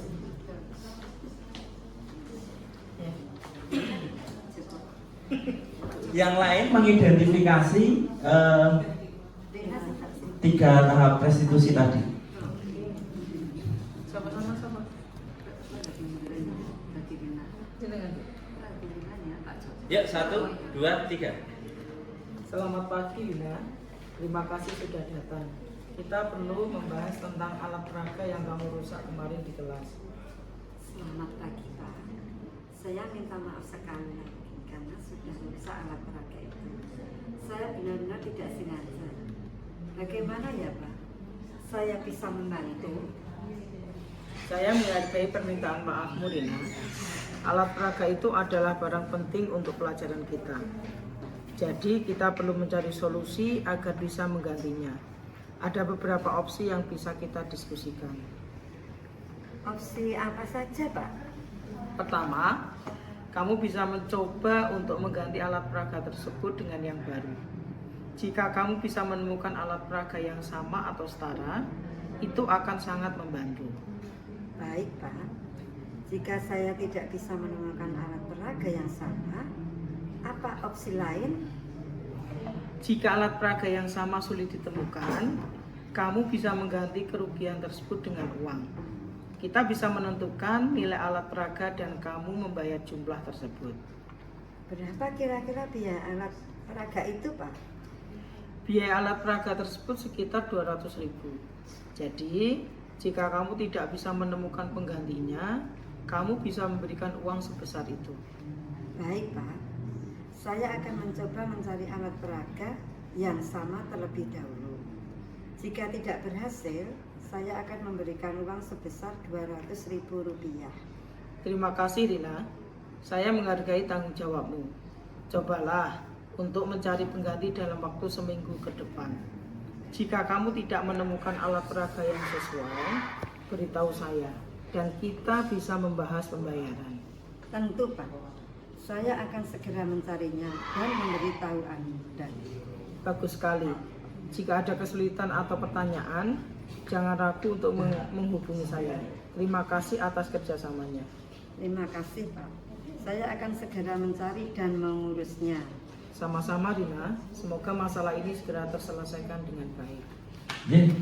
Speaker 1: Yang lain mengidentifikasi 3 tahap restitusi tadi.
Speaker 8: Ya, 1, 2, 3.
Speaker 9: Selamat pagi Lina, terima kasih sudah datang. Kita perlu membahas tentang alat peraga yang kamu rusak kemarin di kelas.
Speaker 10: Selamat pagi Pak. Saya minta maaf sekali lagi karena sudah merusak alat peraga itu. Saya benar-benar tidak sengaja. Bagaimana ya Pak? Saya bisa membantu?
Speaker 9: Saya menghargai permintaan maafmu Lina. Alat peraga itu adalah barang penting untuk pelajaran kita. Jadi kita perlu mencari solusi agar bisa menggantinya. Ada beberapa opsi yang bisa kita diskusikan.
Speaker 10: Opsi apa saja Pak?
Speaker 9: Pertama, kamu bisa mencoba untuk mengganti alat peraga tersebut dengan yang baru. Jika kamu bisa menemukan alat peraga yang sama atau setara, itu akan sangat membantu.
Speaker 10: Baik Pak. Jika saya tidak bisa menemukan alat peraga yang sama, apa opsi lain?
Speaker 9: Jika alat peraga yang sama sulit ditemukan, kamu bisa mengganti kerugian tersebut dengan uang. Kita bisa menentukan nilai alat peraga dan kamu membayar jumlah tersebut.
Speaker 10: Berapa kira-kira biaya alat peraga itu Pak?
Speaker 9: Biaya alat peraga tersebut sekitar 200.000. Jadi, jika kamu tidak bisa menemukan penggantinya, kamu bisa memberikan uang sebesar itu.
Speaker 10: Baik Pak, saya akan mencoba mencari alat peraga yang sama terlebih dahulu. Jika tidak berhasil, saya akan memberikan uang sebesar Rp200.000.
Speaker 9: Terima kasih Rina, saya menghargai tanggung jawabmu. Cobalah untuk mencari pengganti dalam waktu seminggu ke depan. Jika kamu tidak menemukan alat peraga yang sesuai, beritahu saya dan kita bisa membahas pembayaran.
Speaker 10: Tentu Pak, saya akan segera mencarinya dan memberitahu Anda.
Speaker 9: Bagus sekali. Jika ada kesulitan atau pertanyaan, jangan ragu untuk menghubungi saya. Terima kasih atas kerjasamanya.
Speaker 10: Terima kasih Pak, saya akan segera mencari dan mengurusnya.
Speaker 9: Sama-sama Rina, semoga masalah ini segera terselesaikan dengan baik.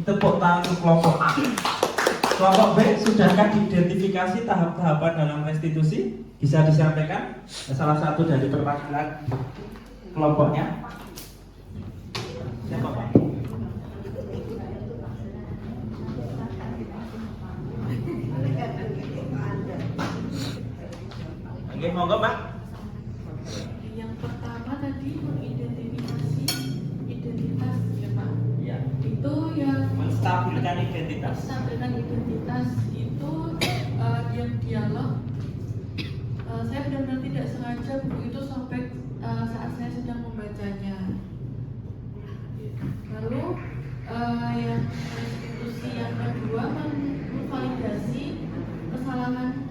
Speaker 1: Tepuk tangan untuk kelompok A. Kelompok B, sudahkah diidentifikasi tahap-tahapan dalam restitusi? Bisa disampaikan salah satu dari perwakilan kelompoknya. Siapa Pak? Oke, monggo Pak.
Speaker 4: Yang pertama tadi mengidentifikasi identitas ya Pak.
Speaker 1: Ya.
Speaker 4: Itu yang
Speaker 1: Menstabilkan identitas.
Speaker 4: menstabilkan identitas itu yang dialog. Saya benar-benar tidak sengaja buku itu sampai saat saya sedang membacanya. Lalu yang restitusi yang kedua memvalidasi kesalahan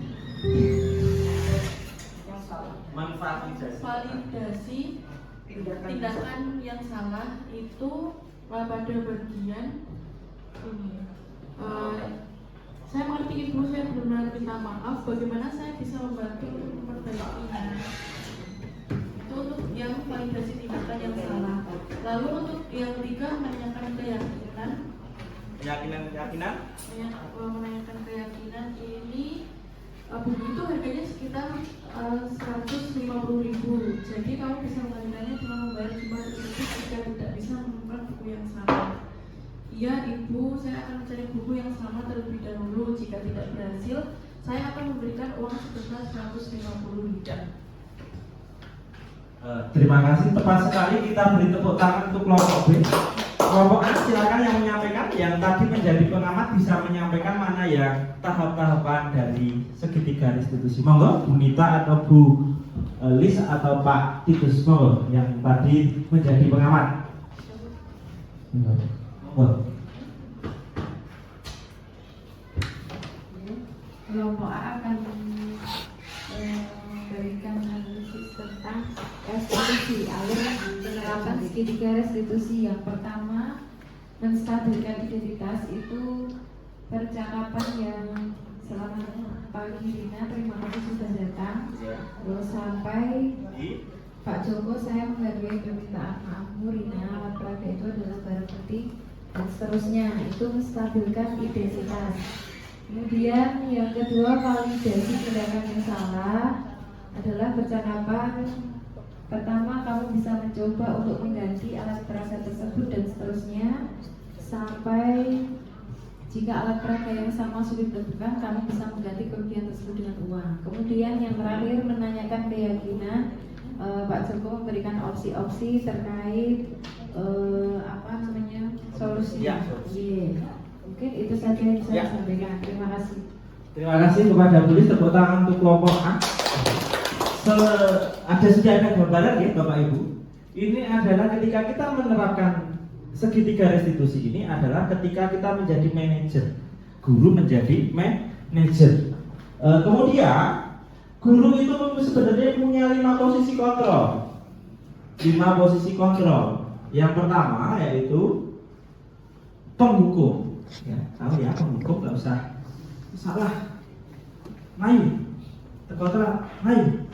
Speaker 4: validasi tindakan yang salah itu pada bagian ini. Saya mengerti Ibu, saya benar-benar minta maaf. Bagaimana saya bisa membantu untuk memperbaikinya? Itu untuk yang validasi tindakan yang salah. Lalu untuk yang ketiga menanyakan keyakinan. Menanyakan keyakinan ini buku itu harganya sekitar 150.000. Jadi kamu bisa menggantikannya cuma membayar jumlah tersebut jika tidak bisa menemukan buku yang sama. Iya Ibu, saya akan mencari buku yang sama terlebih dahulu. Jika tidak berhasil, saya akan memberikan uang sebesar 150.000.
Speaker 1: Terima kasih, tepat sekali. Kita beri tepuk tangan untuk kelompok B. Kelompok A, silakan yang menyampaikan. Yang tadi menjadi pengamat bisa menyampaikan mana yang tahap-tahapan dari segitiga restitusi. Monggo, Bu Nita atau Bu Lis atau Pak Titus, monggo yang tadi menjadi pengamat. Monggo.
Speaker 11: Kelompok A akan memberikan analisis tentang restitusi alur penerapan segitiga restitusi. Yang pertama, menstabilkan identitas itu percakapan yang selama pagi Rina, terima kasih sudah datang. Terus sampai Pak Joko, saya menghargai permintaan maafmu Rina, alat peraga itu adalah barang penting dan seterusnya. Itu menstabilkan identitas. Kemudian yang kedua, validasi tindakan yang salah adalah percakapan. Pertama, kamu bisa mencoba untuk mengganti alat peraga tersebut dan seterusnya sampai jika alat peraga yang sama sulit ditemukan, kamu bisa mengganti kerugian tersebut dengan uang. Kemudian yang terakhir, menanyakan keyakinan. Pak Joko memberikan opsi-opsi terkait solusi. Mungkin itu saja yang saya sampaikan. Terima kasih.
Speaker 1: Terima kasih kepada Bu Lis, tepuk tangan untuk kelompok A. Sudah ada gambaran ya Bapak Ibu. Ini adalah ketika kita menerapkan segitiga restitusi ini adalah ketika kita menjadi manajer, guru menjadi manajer. Kemudian guru itu sebenarnya punya 5 posisi kontrol. 5 posisi kontrol. Yang pertama yaitu penghukum. Ya, tahu ya, penghukum nggak usah salah. Main, terkontrol, main,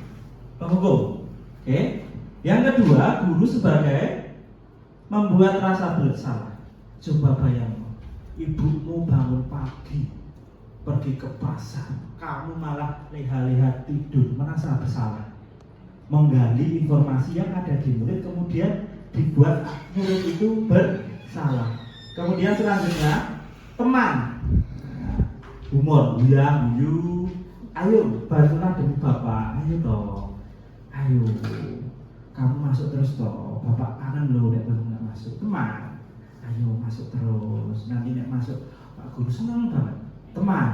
Speaker 1: penghukum. Oke. Yang kedua, guru sebagai membuat rasa bersalah. Coba bayangkan, ibumu bangun pagi, pergi ke pasar, kamu malah leha-leha tidur, merasa bersalah. Menggali informasi yang ada di murid, kemudian dibuat murid itu bersalah. Kemudian selanjutnya teman, humor, bilang, ayo bantulah demi bapak, ayo dong, ayo, kamu masuk terus toh, bapak kangen loh, nek baru nggak masuk, teman, ayo masuk terus, nanti nek masuk Pak Guru senang banget. Teman.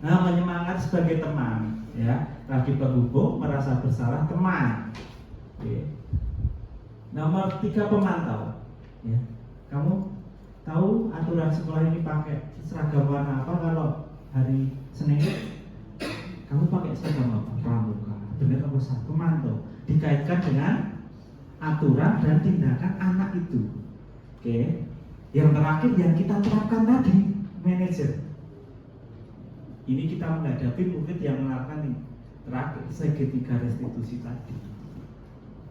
Speaker 1: Nah, menyemangat sebagai teman, ya. Tadi penghubung, merasa bersalah, teman. Oke. Nomor 3 pemantau. Ya. Kamu tahu aturan sekolah ini pakai seragam warna apa kalau hari Senin? Kamu pakai seragam apa? Pramuka. Benar apa salah? Pemantau. Dikaitkan dengan aturan dan tindakan anak itu. Oke. Yang terakhir yang kita terapkan tadi, manajer. Ini kita menghadapi murid yang melakukan ini. Terakhir segitiga restitusi tadi.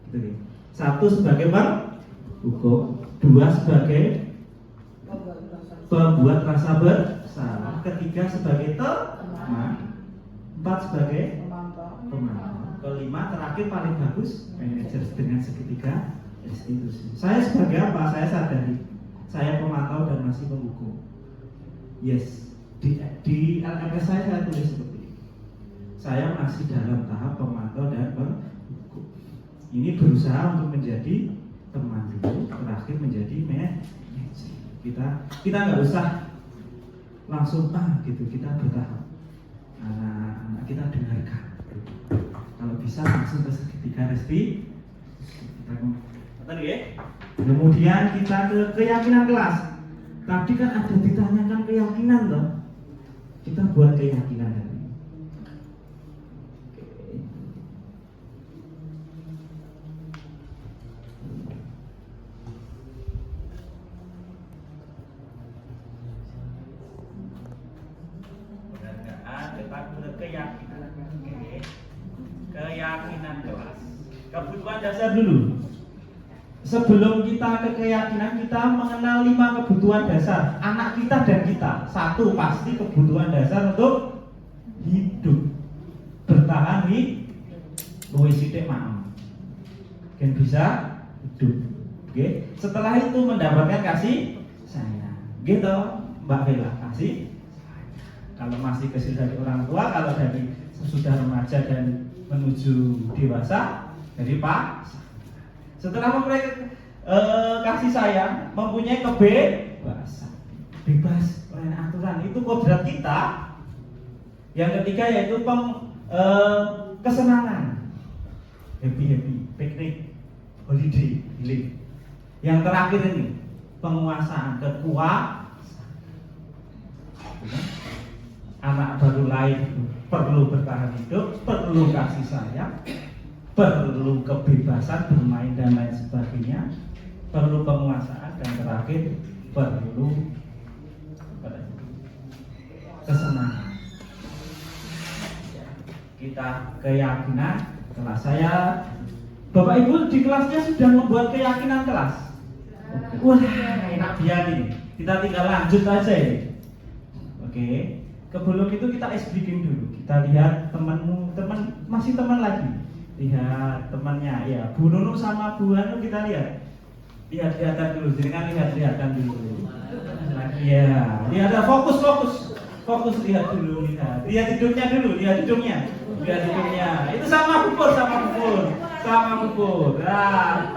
Speaker 1: Gitu ya. 1 sebagai penghukum, 2 sebagai pembuat rasa bersalah, 3 sebagai teman, 4 sebagai pemantau, 5 terakhir paling bagus manajer dengan segitiga restitusi. Saya sebagai apa? Saya sadari saya pemantau dan masih penghukum. Yes, di LMS saya tulis seperti ini. Saya masih dalam tahap pemantau dan penghukum. Ini berusaha untuk menjadi teman dulu, terakhir menjadi manajer. Kita nggak usah langsung gitu, kita bertahap. Anak-anak kita dengarkan. Kalau bisa langsung ke segitiga restitusi. Kemudian kita ke keyakinan kelas. Tadi kan ada ditanyakan keyakinan toh. Kita buat keyakinan tadi. Keyakinan kelas. Kebutuhan dasar dulu. Sebelum kita ke keyakinan, kita mengenal 5 kebutuhan dasar anak kita dan kita. 1 pasti kebutuhan dasar untuk hidup, bertahan di luwih maam. Dan bisa hidup. Oke. Setelah itu mendapatkan kasih sayang. Gitu, Mbak Bella, kasih. Kalau masih kecil dari orang tua, kalau dari sudah remaja dan menuju dewasa, jadi Pak. Setelah mempunyai kasih sayang, mempunyai kebebasan, bebas oleh aturan, itu kodrat kita. Yang ketiga yaitu kesenangan, happy, piknik, holiday, healing. Yang terakhir ini penguasaan, kekuasaan. Anak baru lahir perlu bertahan hidup, perlu kasih sayang, perlu kebebasan bermain dan lain sebagainya, perlu penguasaan, dan terakhir perlu kesenangan. Kita keyakinan kelas. Saya, Bapak Ibu di kelasnya sudah membuat keyakinan kelas. Wah, enak biar ini. Kita tinggal lanjut aja ya. Oke. Sebelum itu kita ice breaking dulu. Kita lihat teman masih teman lagi. Lihat temannya ya, Bu Nunu sama Bu Hanu kita lihat. Lihat-lihatan dulu, jangan lihat-lihatan dulu. Ya, lihat fokus lihat dulu, lihat hidungnya dulu, lihat hidungnya. Itu sama Bubur. Nah,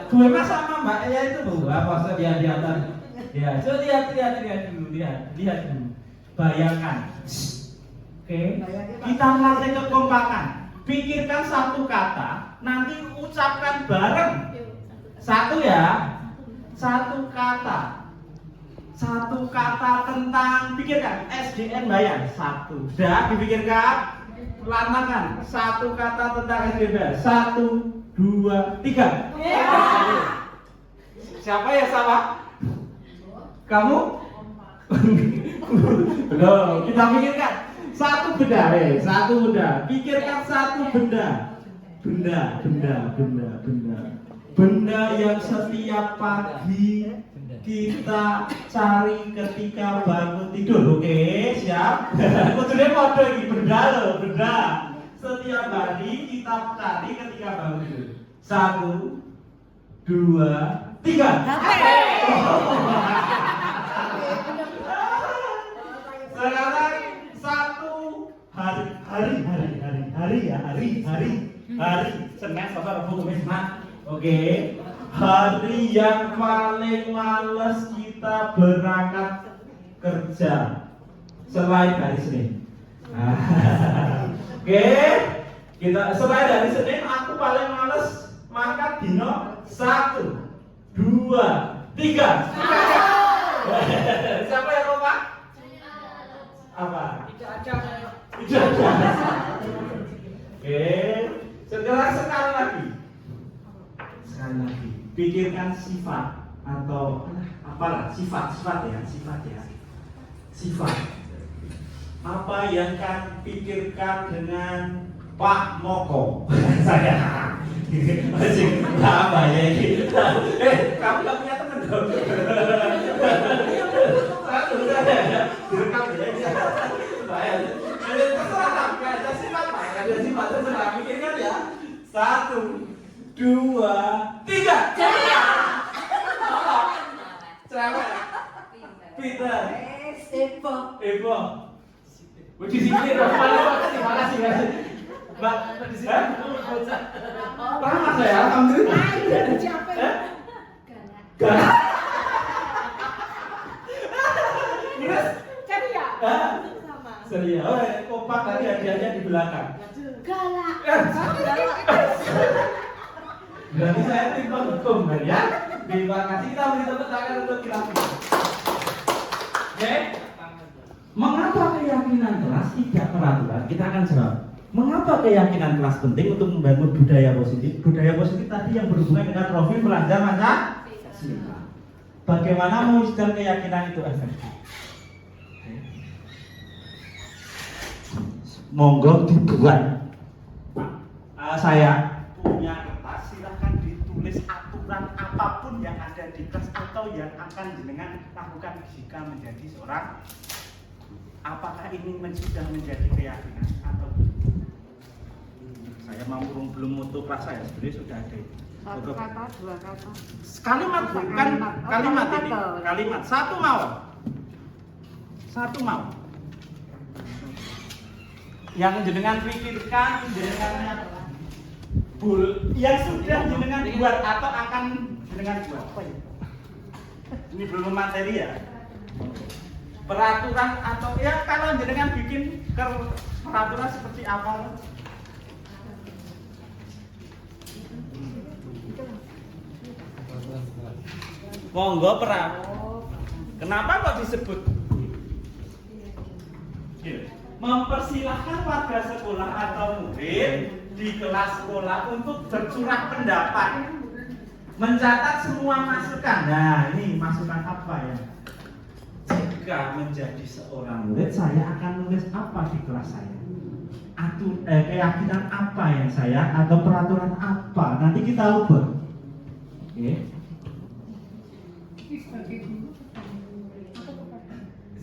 Speaker 1: gue mas sama Mbak ya itu Bu, apa lihat-lihatan. Ya, so lihat dulu. Bayangkan. Oke. Kita melatih kekompakan. Pikirkan 1 kata, nanti ucapkan bareng. 1 ya. 1 kata. 1 kata tentang, pikirkan SDN Bayan. 1. Sudah dipikirkan? Lantangan. 1 kata tentang SDN Bayan. 1, 2, 3. Siapa ya salah? Kamu? Belum. Kita pikirkan 1 benda. Pikirkan 1 benda. Benda yang setiap pagi kita cari ketika bangun tidur. Oke, siap? Maksudnya kode ini benda. Setiap hari kita cari ketika bangun tidur. 1, 2, 3. Sekarang 1 hari Senin, Selasa, Rabu, Kamis, Jumat. Oke. Hari yang paling males kita kita berangkat kerja selain hari Senin. Oke, kita selain hari Senin aku paling males mangkat dino 1, 2, 3. Siapa yang lupa? Apa? Tidak ada. Oke, sekarang sekali lagi pikirkan sifat atau apalah sifat ya. Sifat apa yang kan pikirkan dengan Pak Moko? Saya masih apa ya ini? Kamu gak punya teman dong? Satu saja direkam ya. Terserah ada sifat Pak, ada sifat terserah pikirkan ya. 1, 2, 3. Ceria. Cewek. Peter. Ebo. Di sini makasih. Mbak, di sini. Pernah saya alhamdulillah. Galak. Terus ceria. Ceria. Oh, kompak tadi hadiahnya di belakang.
Speaker 6: Galak.
Speaker 1: Berarti saya tim penghukum kan ya? Terima kasih, kita beri tepuk tangan untuk kita. Oke? Mengapa keyakinan kelas tidak peraturan? Kita akan jawab. Mengapa keyakinan kelas penting untuk membangun budaya positif? Budaya positif tadi yang berhubungan dengan profil pelajar Pancasila. Bagaimana mewujudkan keyakinan itu efektif? Monggo dibuat. Saya punya kertas, silahkan ditulis aturan apapun yang ada di kelas atau yang akan jenengan lakukan jika menjadi seorang. Apakah ini sudah menjadi keyakinan atau saya belum mutu kelas saya sebenarnya sudah ada.
Speaker 10: Satu kata, dua kata.
Speaker 1: Kalimat bukan kalimat ini. Kalimat satu mau. Yang jenengan pikirkan, jenengan yang sudah jenengan buat atau akan jenengan buat. Apa ya? Ini belum materi ya. Peraturan atau ya kalau jenengan bikin peraturan seperti apa? Monggo Kenapa kok disebut? Mempersilahkan warga sekolah atau murid di kelas sekolah untuk bercurah pendapat, mencatat semua masukan. Nah, ini masukan apa ya? Jika menjadi seorang murid, saya akan nulis apa di kelas saya? Keyakinan apa yang saya atau peraturan apa? Nanti kita ubah. Oke.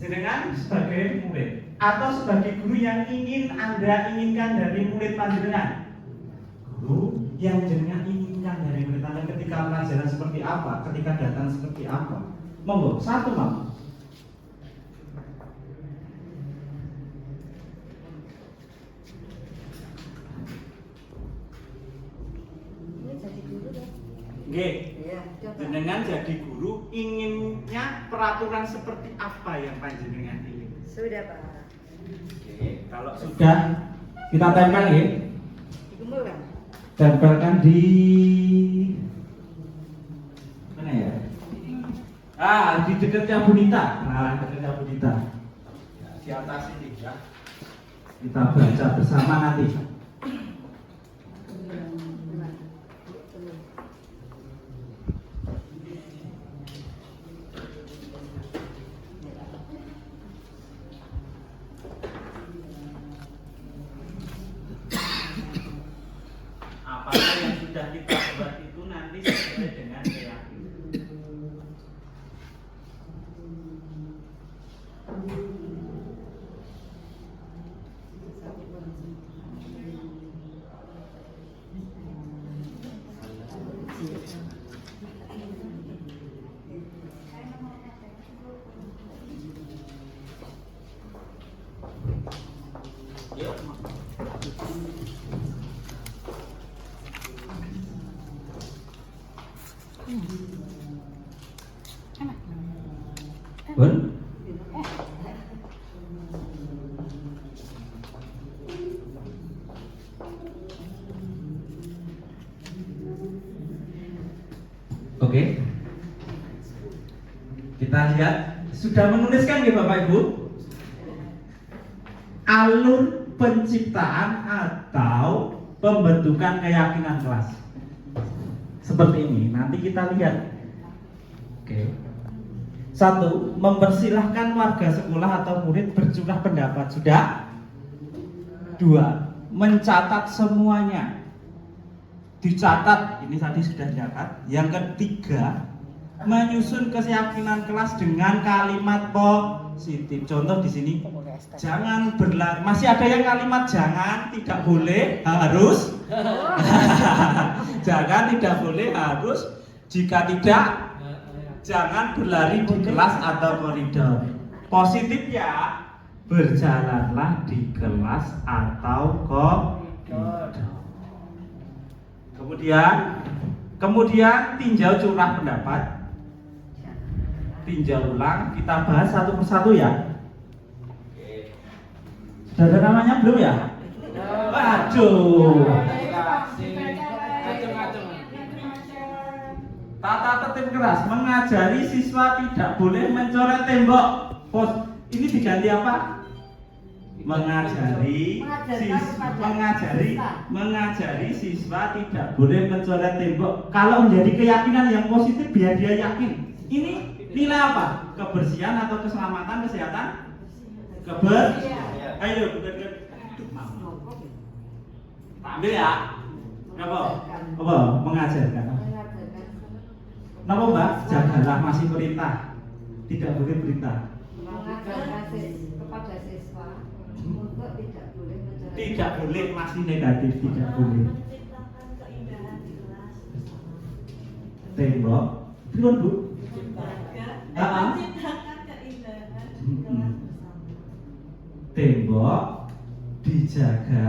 Speaker 1: Jenengan sebagai murid atau sebagai guru yang ingin Anda inginkan dari murid panjenengan. Guru yang jenengan inginkan dari murid Anda ketika pelajaran seperti apa, ketika datang seperti apa. Monggo, satu mau. Jenengan jadi guru inginnya peraturan seperti apa yang panjenengan ingin?
Speaker 10: Sudah Pak.
Speaker 1: Oke, kalau sudah kita tempel ya.
Speaker 10: Dikumpulkan.
Speaker 1: Tempelkan di mana ya? Di dekatnya Bunita. Nah, dekatnya Bunita. Di atas ini ya. Kita baca bersama nanti. Apakah yang sudah kita buat itu nanti sesuai dengan keyakinan. Oke. Kita lihat, sudah menuliskan ya Bapak Ibu? Alur penciptaan atau pembentukan keyakinan kelas. Seperti ini, nanti kita lihat. Oke. 1. Mempersilahkan warga sekolah atau murid bercurah pendapat. Sudah? 2. Mencatat semuanya. Dicatat, ini tadi sudah dicatat. Yang ketiga, menyusun keyakinan kelas dengan kalimat positif. Contoh di sini, jangan berlari. Masih ada yang kalimat jangan, tidak boleh, harus. Jangan, tidak boleh, harus. Jika tidak, jangan berlari di kelas atau koridor. Positif ya, berjalanlah di kelas atau koridor. Kemudian tinjau curah pendapat. Tinjau ulang, kita bahas satu persatu ya. Sudah ada namanya belum ya? Waduh. Tata tertib kelas, mengajari siswa tidak boleh mencoret tembok. Ini diganti apa? Mengajari siswa tidak boleh mencoret tembok. Kalau menjadi keyakinan yang positif biar dia yakin. Ini nilai apa? Kebersihan atau keselamatan, kesehatan? Kebersihan. Ayo, ambil ya. Apa? Mengajarkan. Kenapa Mbak? Jagalah, masih perintah. Tidak boleh perintah.
Speaker 10: Mengajarkan kepada siswa untuk tidak boleh mencoret.
Speaker 1: Tidak boleh, masih negatif, tidak boleh. Tembok, turun Bu. Tembok dijaga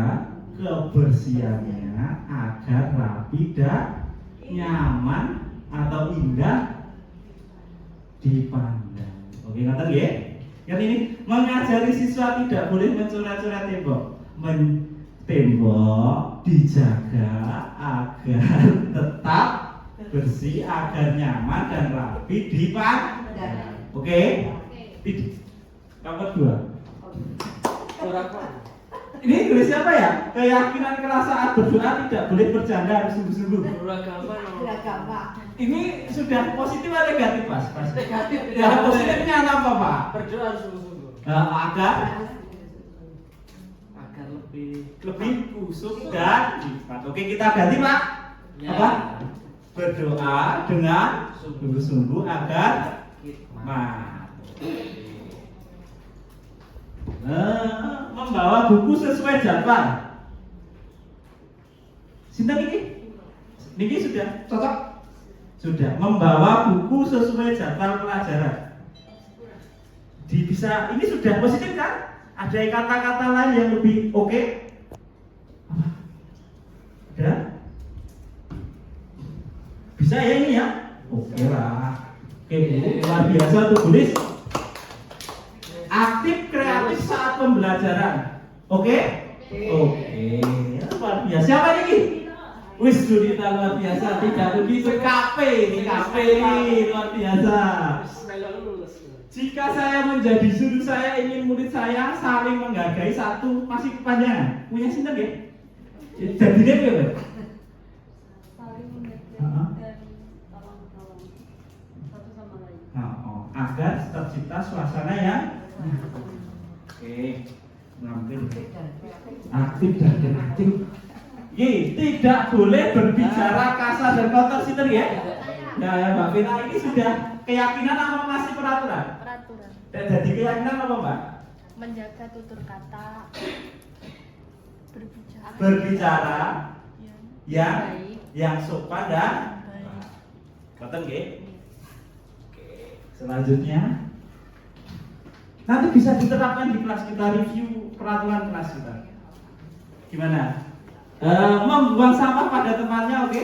Speaker 1: kebersihannya agar rapi dan nyaman atau indah dipandang. Oke, kata ya? Yang ini mengajari siswa tidak boleh mencoret-coret tembok. Tembok dijaga agar tetap bersih, agar nyaman dan rapi dipandang. Oke? Nomor 2. Ini tulis siapa ya? Keyakinan kelas saat berdoa tidak boleh bercanda, harus sungguh-sungguh.
Speaker 10: Beragama.
Speaker 1: Ini sudah positif atau negatif, Mas?
Speaker 8: Negatif.
Speaker 1: Ya, positifnya apa, Pak?
Speaker 8: Berdoa harus sungguh-sungguh.
Speaker 1: Agar
Speaker 8: lebih
Speaker 1: kusuk dan hikmat. Oke, kita ganti, Pak.
Speaker 8: Ya.
Speaker 1: Apa? Berdoa dengan sungguh-sungguh agar hikmat. Membawa buku sesuai jadwal. Sinten Niki sudah cocok? Sudah. Membawa buku sesuai jadwal pelajaran. Ini sudah positif kan? Ada kata-kata lain yang lebih oke? Ada? Bisa ya ini ya? Oke lah. Oke Bu, luar biasa tuh tulis. Aktif kreatif saat pembelajaran. Oke? Oke. Luar biasa. Siapa ini? Wis Junita luar biasa. Tidak begitu kafe ini luar biasa. Jika saya menjadi guru, saya ingin murid saya saling menghargai satu. Masih kepanjangan. Punya sinten ya? Jadi dia ya?
Speaker 6: Saling menghargai dan tolong-tolong satu sama lain.
Speaker 1: Agar tercipta suasana yang oke, ngambil aktif dan kreatif. Tidak boleh berbicara kasar dan kotor sinten ya? Ya Mbak Vina, ini sudah keyakinan apa masih peraturan?
Speaker 6: Peraturan.
Speaker 1: Jadi keyakinan apa Mbak?
Speaker 6: Menjaga tutur kata,
Speaker 1: berbicara yang
Speaker 6: baik.
Speaker 1: Yang sopan dan kotor nggih? Oke, selanjutnya nanti bisa diterapkan di kelas kita, review peraturan kelas kita. Gimana? Membuang sampah pada tempatnya, oke?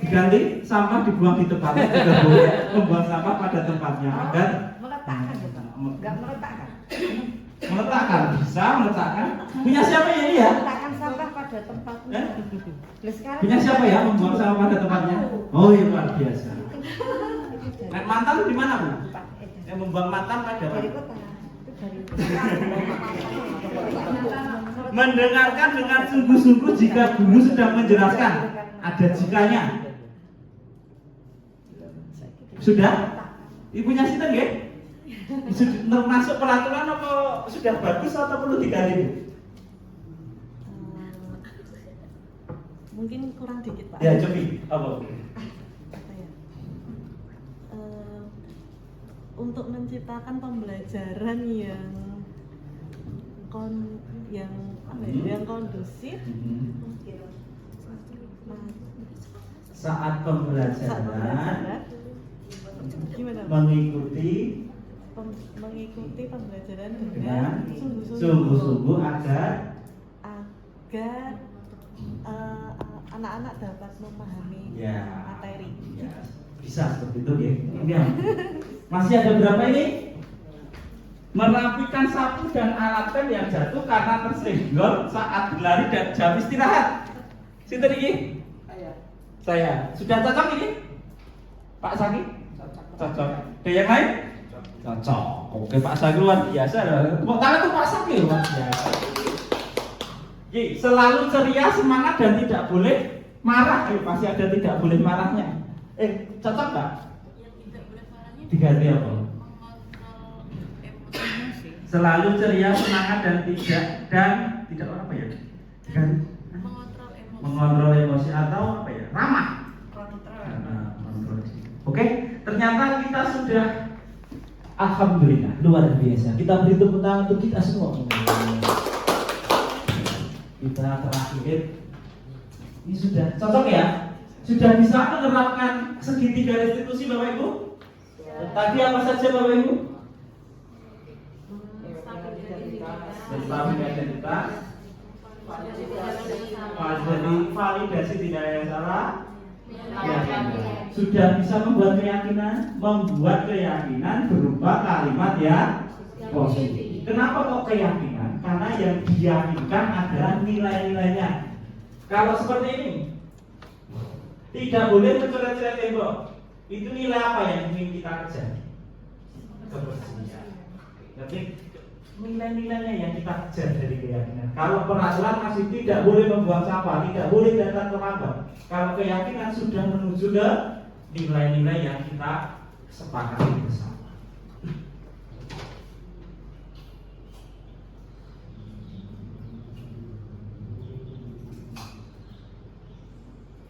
Speaker 1: Diganti sampah dibuang di tempatnya juga boleh. Membuang sampah pada tempatnya agar
Speaker 10: Meletakkan ya Pak? Enggak meletakkan.
Speaker 1: meletakkan, bisa meletakkan. Punya siapa ya ini ya?
Speaker 10: Meletakkan sampah pada
Speaker 7: pada tempatnya. Lah sekarang
Speaker 1: Punya siapa ya membuang sampah pada tempatnya? Oh iya, luar biasa. Nek mantan di mana, Bu? Yang membuang mantan pada
Speaker 7: dari
Speaker 1: mana?
Speaker 7: kota. Itu dari
Speaker 1: Mendengarkan dengan sungguh-sungguh jika guru sedang menjelaskan. Ada jikanya. Sudah? Ibunya sinten nggih? Termasuk peraturan apa sudah bagus atau perlu diganti, Bu?
Speaker 7: Mungkin kurang dikit Pak.
Speaker 1: Ya, cobi. Apa?
Speaker 7: Apa ya? Untuk menciptakan pembelajaran yang yang kondusif.
Speaker 1: Saat pembelajaran
Speaker 7: Gimana?
Speaker 1: mengikuti
Speaker 7: Pembelajaran
Speaker 1: dengan
Speaker 7: dengan
Speaker 1: sungguh-sungguh agar
Speaker 7: anak-anak dapat memahami
Speaker 1: ya,
Speaker 7: materi.
Speaker 1: ya bisa seperti itu ya. Masih ada berapa ini? Merapikan sapu dan alat pen yang jatuh karena tersenggol saat berlari dan jam istirahat. Sinten iki? Saya. Sudah cocok ini? Pak Saki? Cocok. Ada yang lain? Cocok. Oke, Pak Saki luar biasa. Tepuk tangan tuh Pak Saki luar biasa. Selalu ceria, semangat dan tidak boleh marah. Pasti ada tidak boleh marahnya. Cocok nggak? Diganti apa? Selalu ceria, semangat dan tidak apa ya? Diganti. Mengontrol emosi atau apa ya? Ramah. Kontrol. Oke, ternyata kita sudah, alhamdulillah, luar biasa. Kita beri tepuk tangan untuk kita semua. Kita terakhir, ini sudah cocok ya? Sudah bisa menerapkan segitiga restitusi Bapak Ibu? Tadi apa saja Bapak Ibu? Stabilitas identitas, validasi tidak ada yang salah, sudah bisa membuat keyakinan berupa kalimat yang positif. Kenapa kok keyakinan? Karena yang diyakinkan adalah nilai-nilainya. Kalau seperti ini, tidak boleh mencoret-coret tembok. Itu nilai apa yang ingin kita kejar? Kebersihan. Jadi nilai-nilainya yang kita kejar dari keyakinan. Kalau peraturan masih tidak boleh membuang sampah, tidak boleh datang terlambat. Kalau keyakinan sudah menuju ke nilai-nilai yang kita sepakati bersama.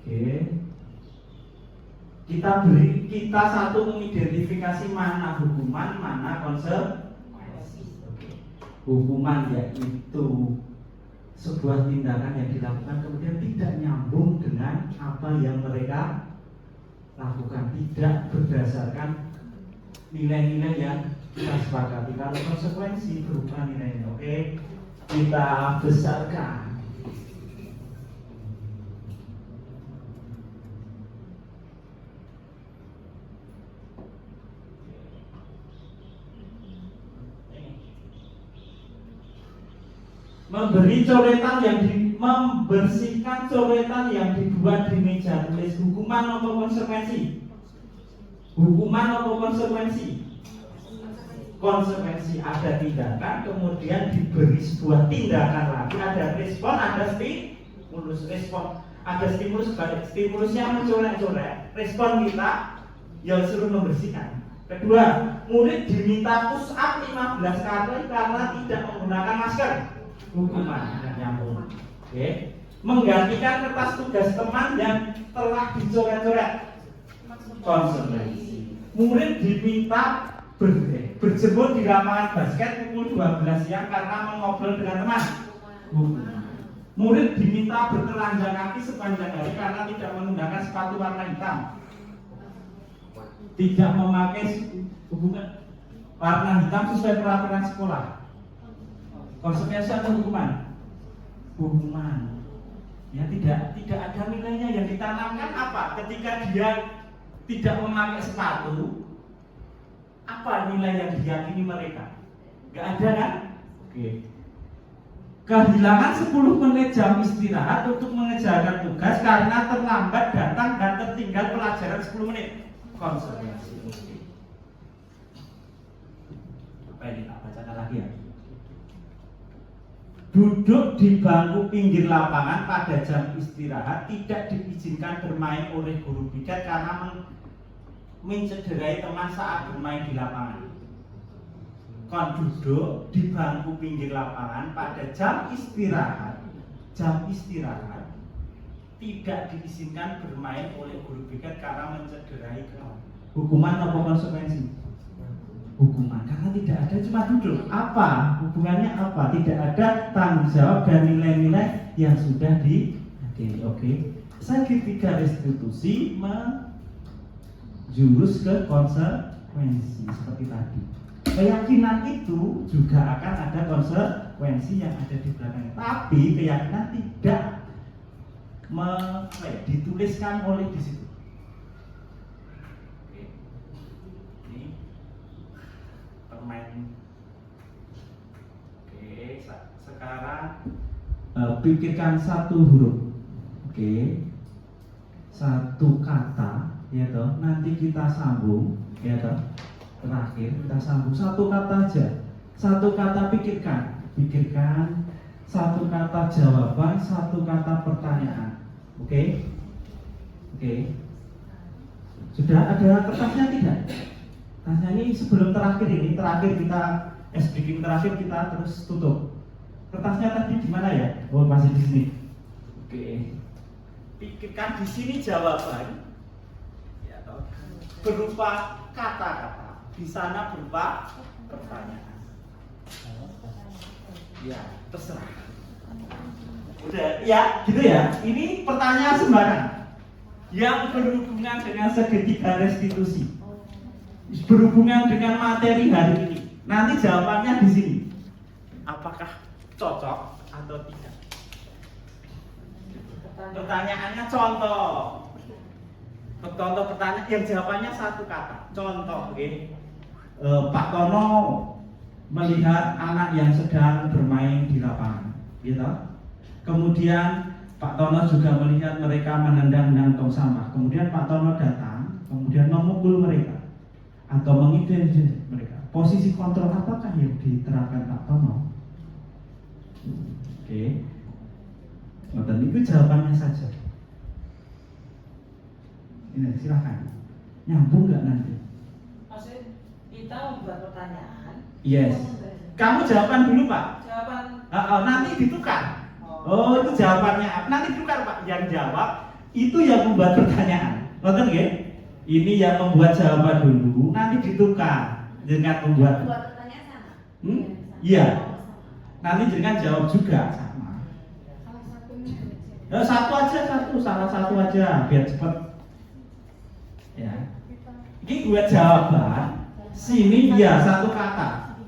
Speaker 1: Oke. Kita satu mengidentifikasi mana hukuman, mana konsekuensi. Hukuman yaitu sebuah tindakan yang dilakukan kemudian tidak nyambung dengan apa yang mereka lakukan, tidak berdasarkan nilai-nilai yang kita sepakati. Kalau konsekuensi berupa nilai-nilai, oke, kita besarkan. Membersihkan coretan yang dibuat di meja tulis. Hukuman atau konsekuensi? Hukuman atau konsekuensi? Konsekuensi. Ada tindakan, kemudian diberi sebuah tindakan lagi. Ada respon, ada stimulus. Respon, ada stimulus balik. Stimulusnya mencoret-coret. Respon kita yang suruh membersihkan. Kedua, murid diminta push up 15 kali karena tidak menggunakan masker. Hukuman yang nyambung. Oke. Menggantikan kertas tugas teman yang telah dicoret-coret. Konsekuensi. Murid diminta berjemur di lapangan basket pukul 12 siang karena mengobrol dengan teman. Hukuman. Murid diminta bertelanjang kaki sepanjang hari karena tidak menggunakan sepatu warna hitam. Tidak memakai warna hitam sesuai peraturan sekolah. Konsekuensi atau hukuman? Hukuman. Ya, tidak ada nilainya yang ditanamkan apa? Ketika dia tidak memakai sepatu, apa nilai yang diyakini mereka? Gak ada kan? Oke. kehilangan 10 menit jam istirahat untuk mengerjakan tugas karena terlambat datang dan tertinggal pelajaran 10 menit. Konsekuensi. Apa ini? Tak bacakan lagi ya. Duduk di bangku pinggir lapangan pada jam istirahat tidak diizinkan bermain oleh guru bidat karena mencederai teman saat bermain di lapangan. Kon duduk di bangku pinggir lapangan pada jam istirahat tidak diizinkan bermain oleh guru bidat karena mencederai kawan. Hukuman atau konsekuensi? Hukuman, karena tidak ada, cuma duduk. Apa hubungannya? Apa? Tidak ada tanggung jawab dan nilai-nilai yang sudah Oke. Segitiga restitusi menjurus ke konsekuensi seperti tadi. Keyakinan itu juga akan ada konsekuensi yang ada di belakangnya. Tapi keyakinan tidak dituliskan oleh di situ. Permain. Oke, sekarang pikirkan satu huruf. Oke. Satu kata, ya toh. Nanti kita sambung, ya toh. Terakhir kita sambung satu kata aja. Satu kata pikirkan. Satu kata jawaban, satu kata pertanyaan. Oke? Sudah ada kertasnya tidak? Nah ini sebelum terakhir kita speaking terakhir kita terus tutup. Kertasnya tadi di mana ya? Oh masih di sini. Oke. Pikirkan di sini jawaban. Ya toh. Berupa kata-kata. Di sana berupa pertanyaan. Ya terserah. Udah ya gitu ya. Ini pertanyaan sembarang yang berhubungan dengan segitiga restitusi. Berhubungan dengan materi hari ini. Nanti jawabannya di sini. Apakah cocok atau tidak? Pertanyaannya contoh pertanyaan yang jawabannya satu kata. Contoh, oke. Pak Tono melihat anak yang sedang bermain di lapangan, gitu. Kemudian Pak Tono juga melihat mereka menendang tong sampah. Kemudian Pak Tono datang, kemudian memukul mereka atau mengidentifikasi mereka. Posisi kontrol apakah yang diterapkan Pak Tono? Oke. Dan itu jawabannya saja. Ini silakan. Nyambung nggak nanti?
Speaker 9: Maksudnya kita membuat pertanyaan.
Speaker 1: Yes. Kamu jawaban dulu Pak.
Speaker 9: Jawaban.
Speaker 1: Nanti ditukar. Oh itu jawabannya. Nanti ditukar Pak. Yang jawab itu yang membuat pertanyaan. Ngerti nggak? Ini yang membuat jawaban dulu. Nanti ditukar dengan membuat
Speaker 10: pertanyaan sama.
Speaker 1: Iya. Nanti dengan jawab juga sama. Salah satu aja biar cepat. Ya. Ini buat jawaban. Sini ya satu kata.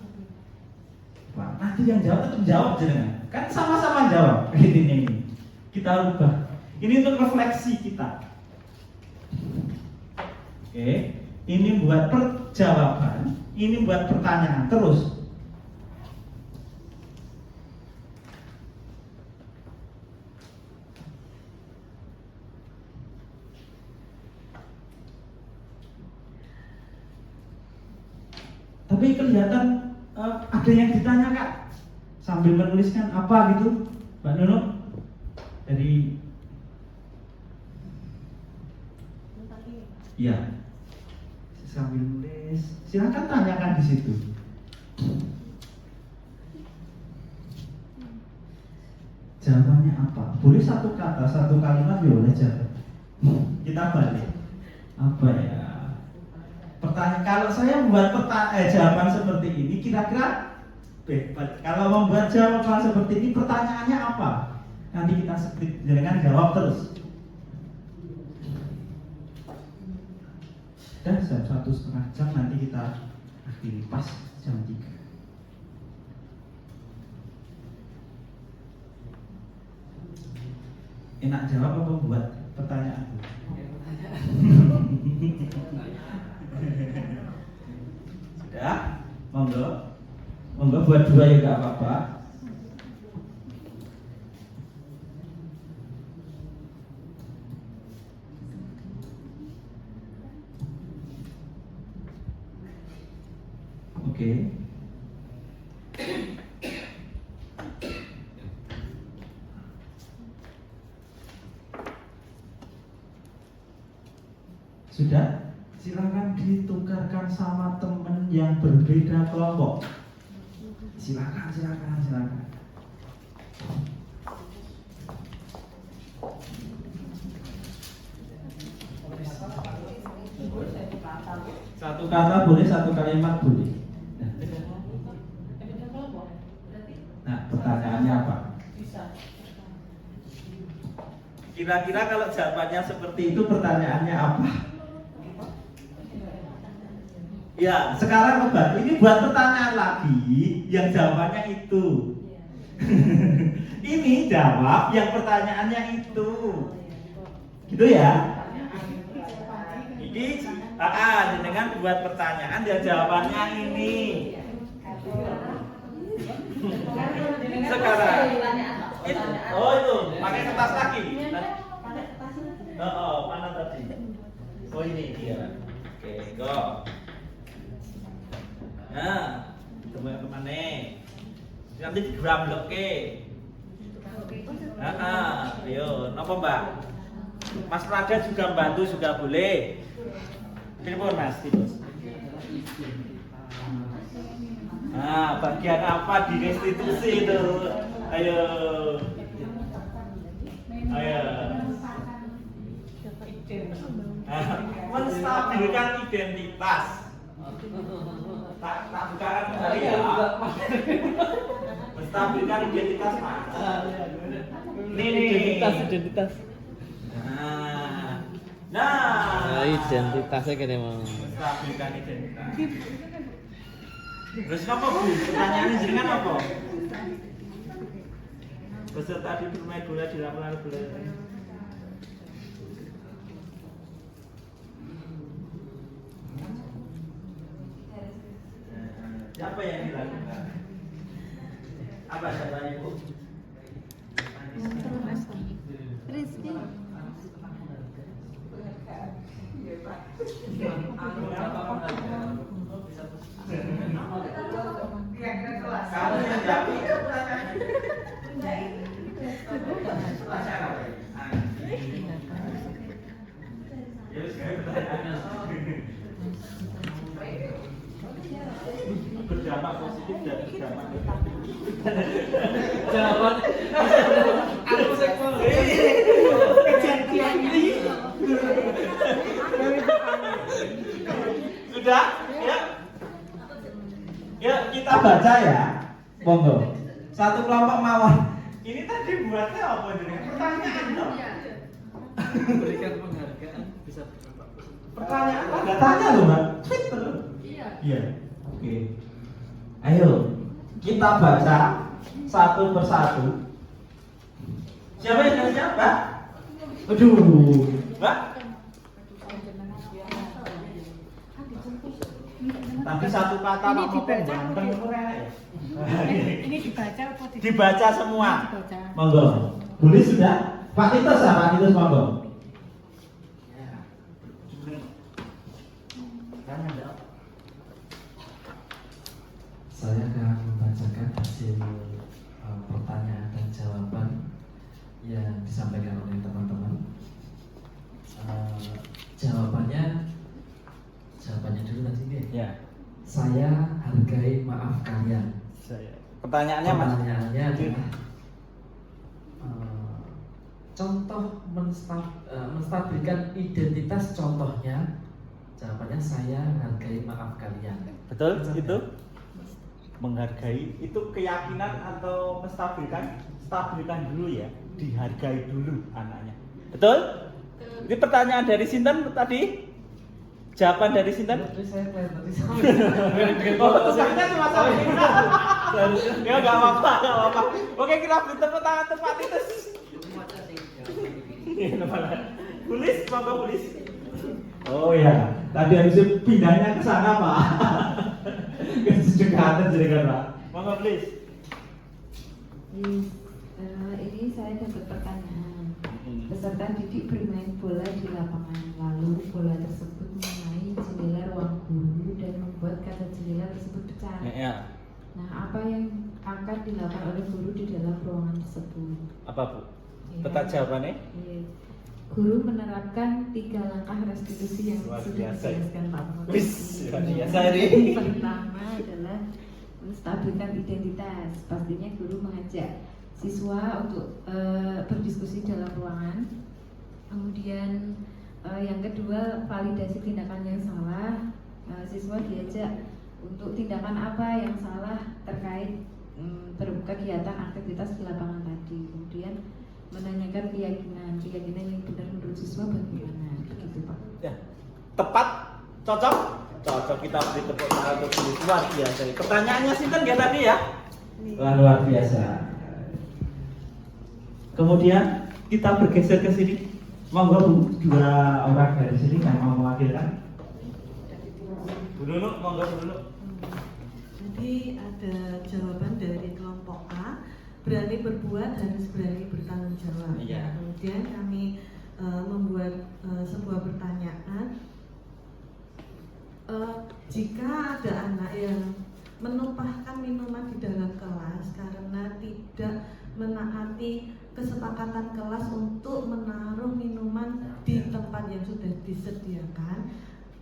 Speaker 1: Pak, nanti yang jawab tetap jawab jangan. Kan sama-sama jawab. Ini. Kita ubah. Ini untuk refleksi kita. Oke. Ini buat jawaban. Ini buat pertanyaan. Terus. Tapi kelihatan ada yang ditanya Kak sambil menuliskan apa gitu, Mbak Nuno dari iya sambil nulis, silakan tanyakan di situ. Jawabannya apa? Boleh satu kata, satu kalimat ya boleh jawab. Kita balik. Apa ya? Pertanyaan, kalau saya membuat jawaban seperti ini, kira-kira kalau membuat jawaban seperti ini, pertanyaannya apa? Nanti kita split, jangan jawab terus. Dan jam 1,5 jam nanti kita akhiri pas jam 3. Enak jawab apa buat pertanyaan? Sudah? Monggo buat dua ya gak apa-apa. sama teman yang berbeda kelompok? Silakan. Satu kata boleh, satu kalimat boleh. Nah, pertanyaannya apa? Kira-kira kalau jawabannya seperti itu, pertanyaannya apa? Ya, sekarang coba, ini buat pertanyaan lagi yang jawabannya itu. Ini jawab yang pertanyaannya itu. Gitu ya? Ini dengan buat pertanyaan dan jawabannya ini. Sekarang itu pakai kertas lagi. Mana tadi? Oh ini dia. Oke, go. Nah, teman-teman nih. Nanti digram blok ke. Ayo, napa Mbak? Mas Praga juga bantu juga boleh. Telepon Mas, terus. Nah, bagian apa di restitusi itu? Ayo. Menstabilkan identitas. Tak bukaan kembali ya. Menstabilkan identitas Mas.
Speaker 8: Identitas.
Speaker 1: Nah,
Speaker 8: identitasnya kene mau.
Speaker 1: Menstabilkan identitas. Terus apa Bu? Pertanyaannya jenengan apa? Peserta di bermain bola di lapangan bola. Siapa yang dilakukan? Apa jawabannya Bu?
Speaker 7: Rizky.
Speaker 1: Kamu yang jawab. Berdampak positif dan berdampak negatif.
Speaker 8: Jawaban aku sekol.
Speaker 1: Sudah? Ya. Ya, kita baca ya. Monggo. Satu kelompok mawar. Ini tadi buatnya apa jadi? Pertanyaan dong.
Speaker 8: Berikan penghargaan bisa berdampak positif.
Speaker 1: Pertanyaan ada tanya loh, Mbak. Twitter. Iya. Oke. Ayo, kita baca satu persatu. Siapa yang ngasih apa? Aduh, Mbak. Tapi satu kata
Speaker 3: Ini
Speaker 1: apa
Speaker 3: dibaca
Speaker 1: ganteng
Speaker 3: apa?
Speaker 1: itu enak ya?
Speaker 3: Ini dibaca apa
Speaker 1: Dibaca semua.
Speaker 3: Dibaca.
Speaker 1: Monggo. Boleh sudah? Pak Titus ya, Pak Titus monggo.
Speaker 12: Saya akan membacakan hasil pertanyaan dan jawaban yang disampaikan oleh teman-teman. Jawabannya dulu nanti nih.
Speaker 1: Ya.
Speaker 12: Saya hargai maaf kalian.
Speaker 1: Pertanyaannya Mas.
Speaker 12: Pertanyaannya adalah contoh menstabilkan identitas contohnya. Jawabannya saya hargai maaf kalian.
Speaker 1: Betul itu? Menghargai itu keyakinan atau menstabilkan? Stabilkan dulu ya, dihargai dulu anaknya. Betul? Ini pertanyaan dari Sinten tadi? Jawaban dari Sinten? Oh, tukangnya cuma sama kita. Ya nggak apa-apa. Oke, kita beri tepuk tangan tempat itu. Tulis, monggo tulis. Oh ya, tadi harusnya pindahnya ke sana Pak. Ke sedekatan jadi Pak. Monggo tulis.
Speaker 11: Ini saya dapat pertanyaan. Peserta didik bermain bola di lapangan, lalu bola tersebut mengenai jendela ruang guru dan membuat kaca jendela tersebut pecah.
Speaker 1: Ya.
Speaker 11: Nah, apa yang akan dilakukan oleh guru di dalam ruangan tersebut?
Speaker 1: Apa Bu? Peta jawabannya?
Speaker 11: Iya. guru menerapkan 3 langkah restitusi yang
Speaker 8: Luar
Speaker 11: sudah
Speaker 8: biasa.
Speaker 11: dijelaskan Pak Muhammad.
Speaker 8: Wis, luar biasa ini.
Speaker 11: Pertama adalah menstabilkan identitas. Pastinya guru mengajak siswa untuk berdiskusi dalam ruangan. Kemudian yang kedua, validasi tindakan yang salah. Siswa diajak untuk tindakan apa yang salah terkait berkegiatan aktivitas di lapangan tadi. Kemudian menanyakan keyakinan yang benar menurut siswa bagaimana, begitu Pak.
Speaker 8: Ya, tepat, cocok, kita beri tepuk tangan untuk guru. Luar biasa. Pertanyaannya sih kan tadi ya.
Speaker 1: Wah, luar biasa. Kemudian kita bergeser ke sini. Monggo Bu, 2 orang dari sini yang mau mewakilkan.
Speaker 8: Bu Nunu, monggo Bu Nunu.
Speaker 7: Jadi ada jawaban dari kelompok A, berani berbuat harus berani bertanggung jawab.
Speaker 8: Iya.
Speaker 7: Kemudian kami membuat sebuah pertanyaan, jika ada anak yang menumpahkan minuman di dalam kelas karena tidak menaati kesepakatan kelas untuk menaruh minuman di tempat yang sudah disediakan.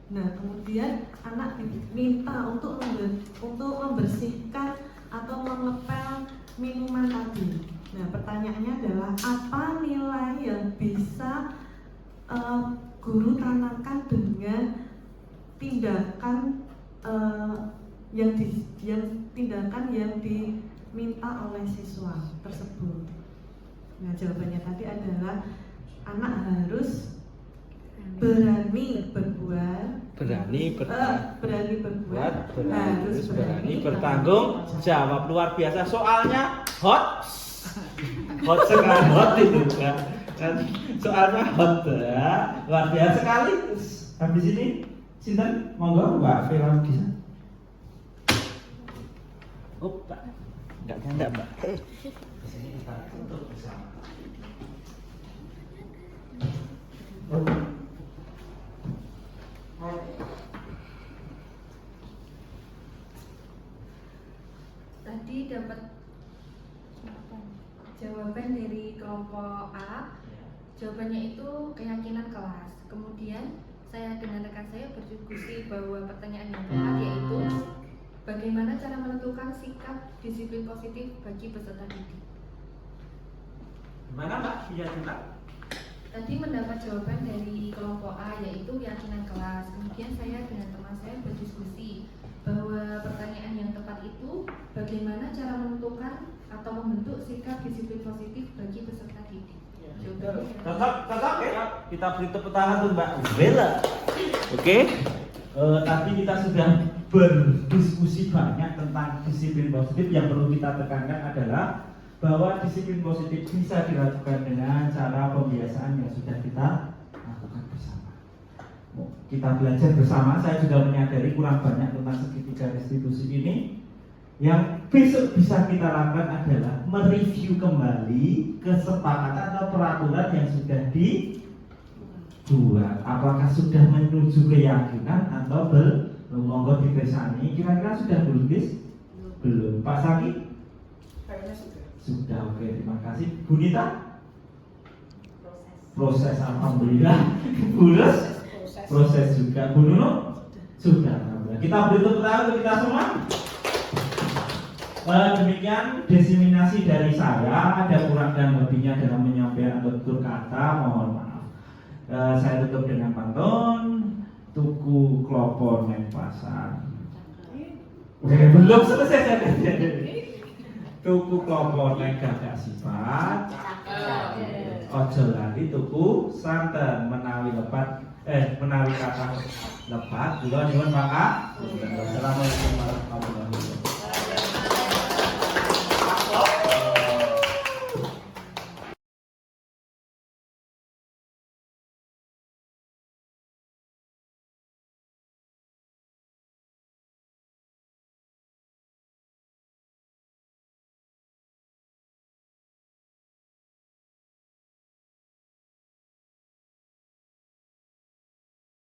Speaker 7: Nah, kemudian anak diminta untuk membersihkan atau mengepel minuman tadi. Nah, pertanyaannya adalah apa nilai yang bisa guru tanamkan dengan tindakan tindakan yang diminta oleh siswa tersebut. Nah, jawabannya tadi adalah anak harus berani berbuat, harus
Speaker 8: berani bertanggung jawab. Luar biasa. Soalnya hot sekali, hot itu kan. Soalnya hot ya. Luar biasa sekali.
Speaker 1: Habis ini sinten monggo Mbak Vela bisa.
Speaker 8: Pak. Enggak ganda, Mbak.
Speaker 1: Di sini kita tutup bersama.
Speaker 13: Tadi dapat jawaban dari kelompok A. Jawabannya itu keyakinan kelas. Kemudian saya dengan rekan saya berdiskusi bahwa pertanyaan yang tepat yaitu bagaimana cara menentukan sikap disiplin positif bagi peserta didik.
Speaker 8: Gimana Mbak? Iya juga.
Speaker 13: Tadi mendapat jawaban dari kelompok A yaitu keyakinan kelas. Kemudian saya dengan teman saya berdiskusi bahwa pertanyaan yang tepat itu bagaimana cara menentukan atau membentuk sikap disiplin positif bagi peserta didik.
Speaker 8: Tetap ya. Kita beri tepuk tangan untuk Mbak Vela. Oke.
Speaker 1: Tadi kita sudah berdiskusi banyak tentang disiplin positif. Yang perlu kita tekankan adalah bahwa disiplin positif bisa dilakukan dengan cara pembiasaan yang sudah kita lakukan bersama. Kita belajar bersama. Saya juga menyadari kurang banyak tentang segitiga restitusi ini. Yang besok bisa kita lakukan adalah mereview kembali kesepakatan atau peraturan yang sudah dibuat. Apakah sudah menuju keyakinan atau belum? Monggo dikersani. Kira-kira sudah belum guys? Belum. Pak Saki?
Speaker 9: Kayaknya sudah.
Speaker 1: Sudah, oke, terima kasih. Bu Nita? Proses, alhamdulillah. Bulus? Proses juga. Bu Nunu? Sudah, alhamdulillah. Kita beri tepuk tangan untuk kita semua. Demikian diseminasi dari saya. Ada kurang dan lebihnya dalam menyampaikan tutur kata, mohon maaf. Saya tutup dengan pantun. Tuku klopo neng pasar. Belum selesai. Tuku klopo neng gagak sifat. Ojo lali tuku santen menawi kata lepat. Kula nyuwun mangga. Assalamualaikum warahmatullahi wabarakatuh.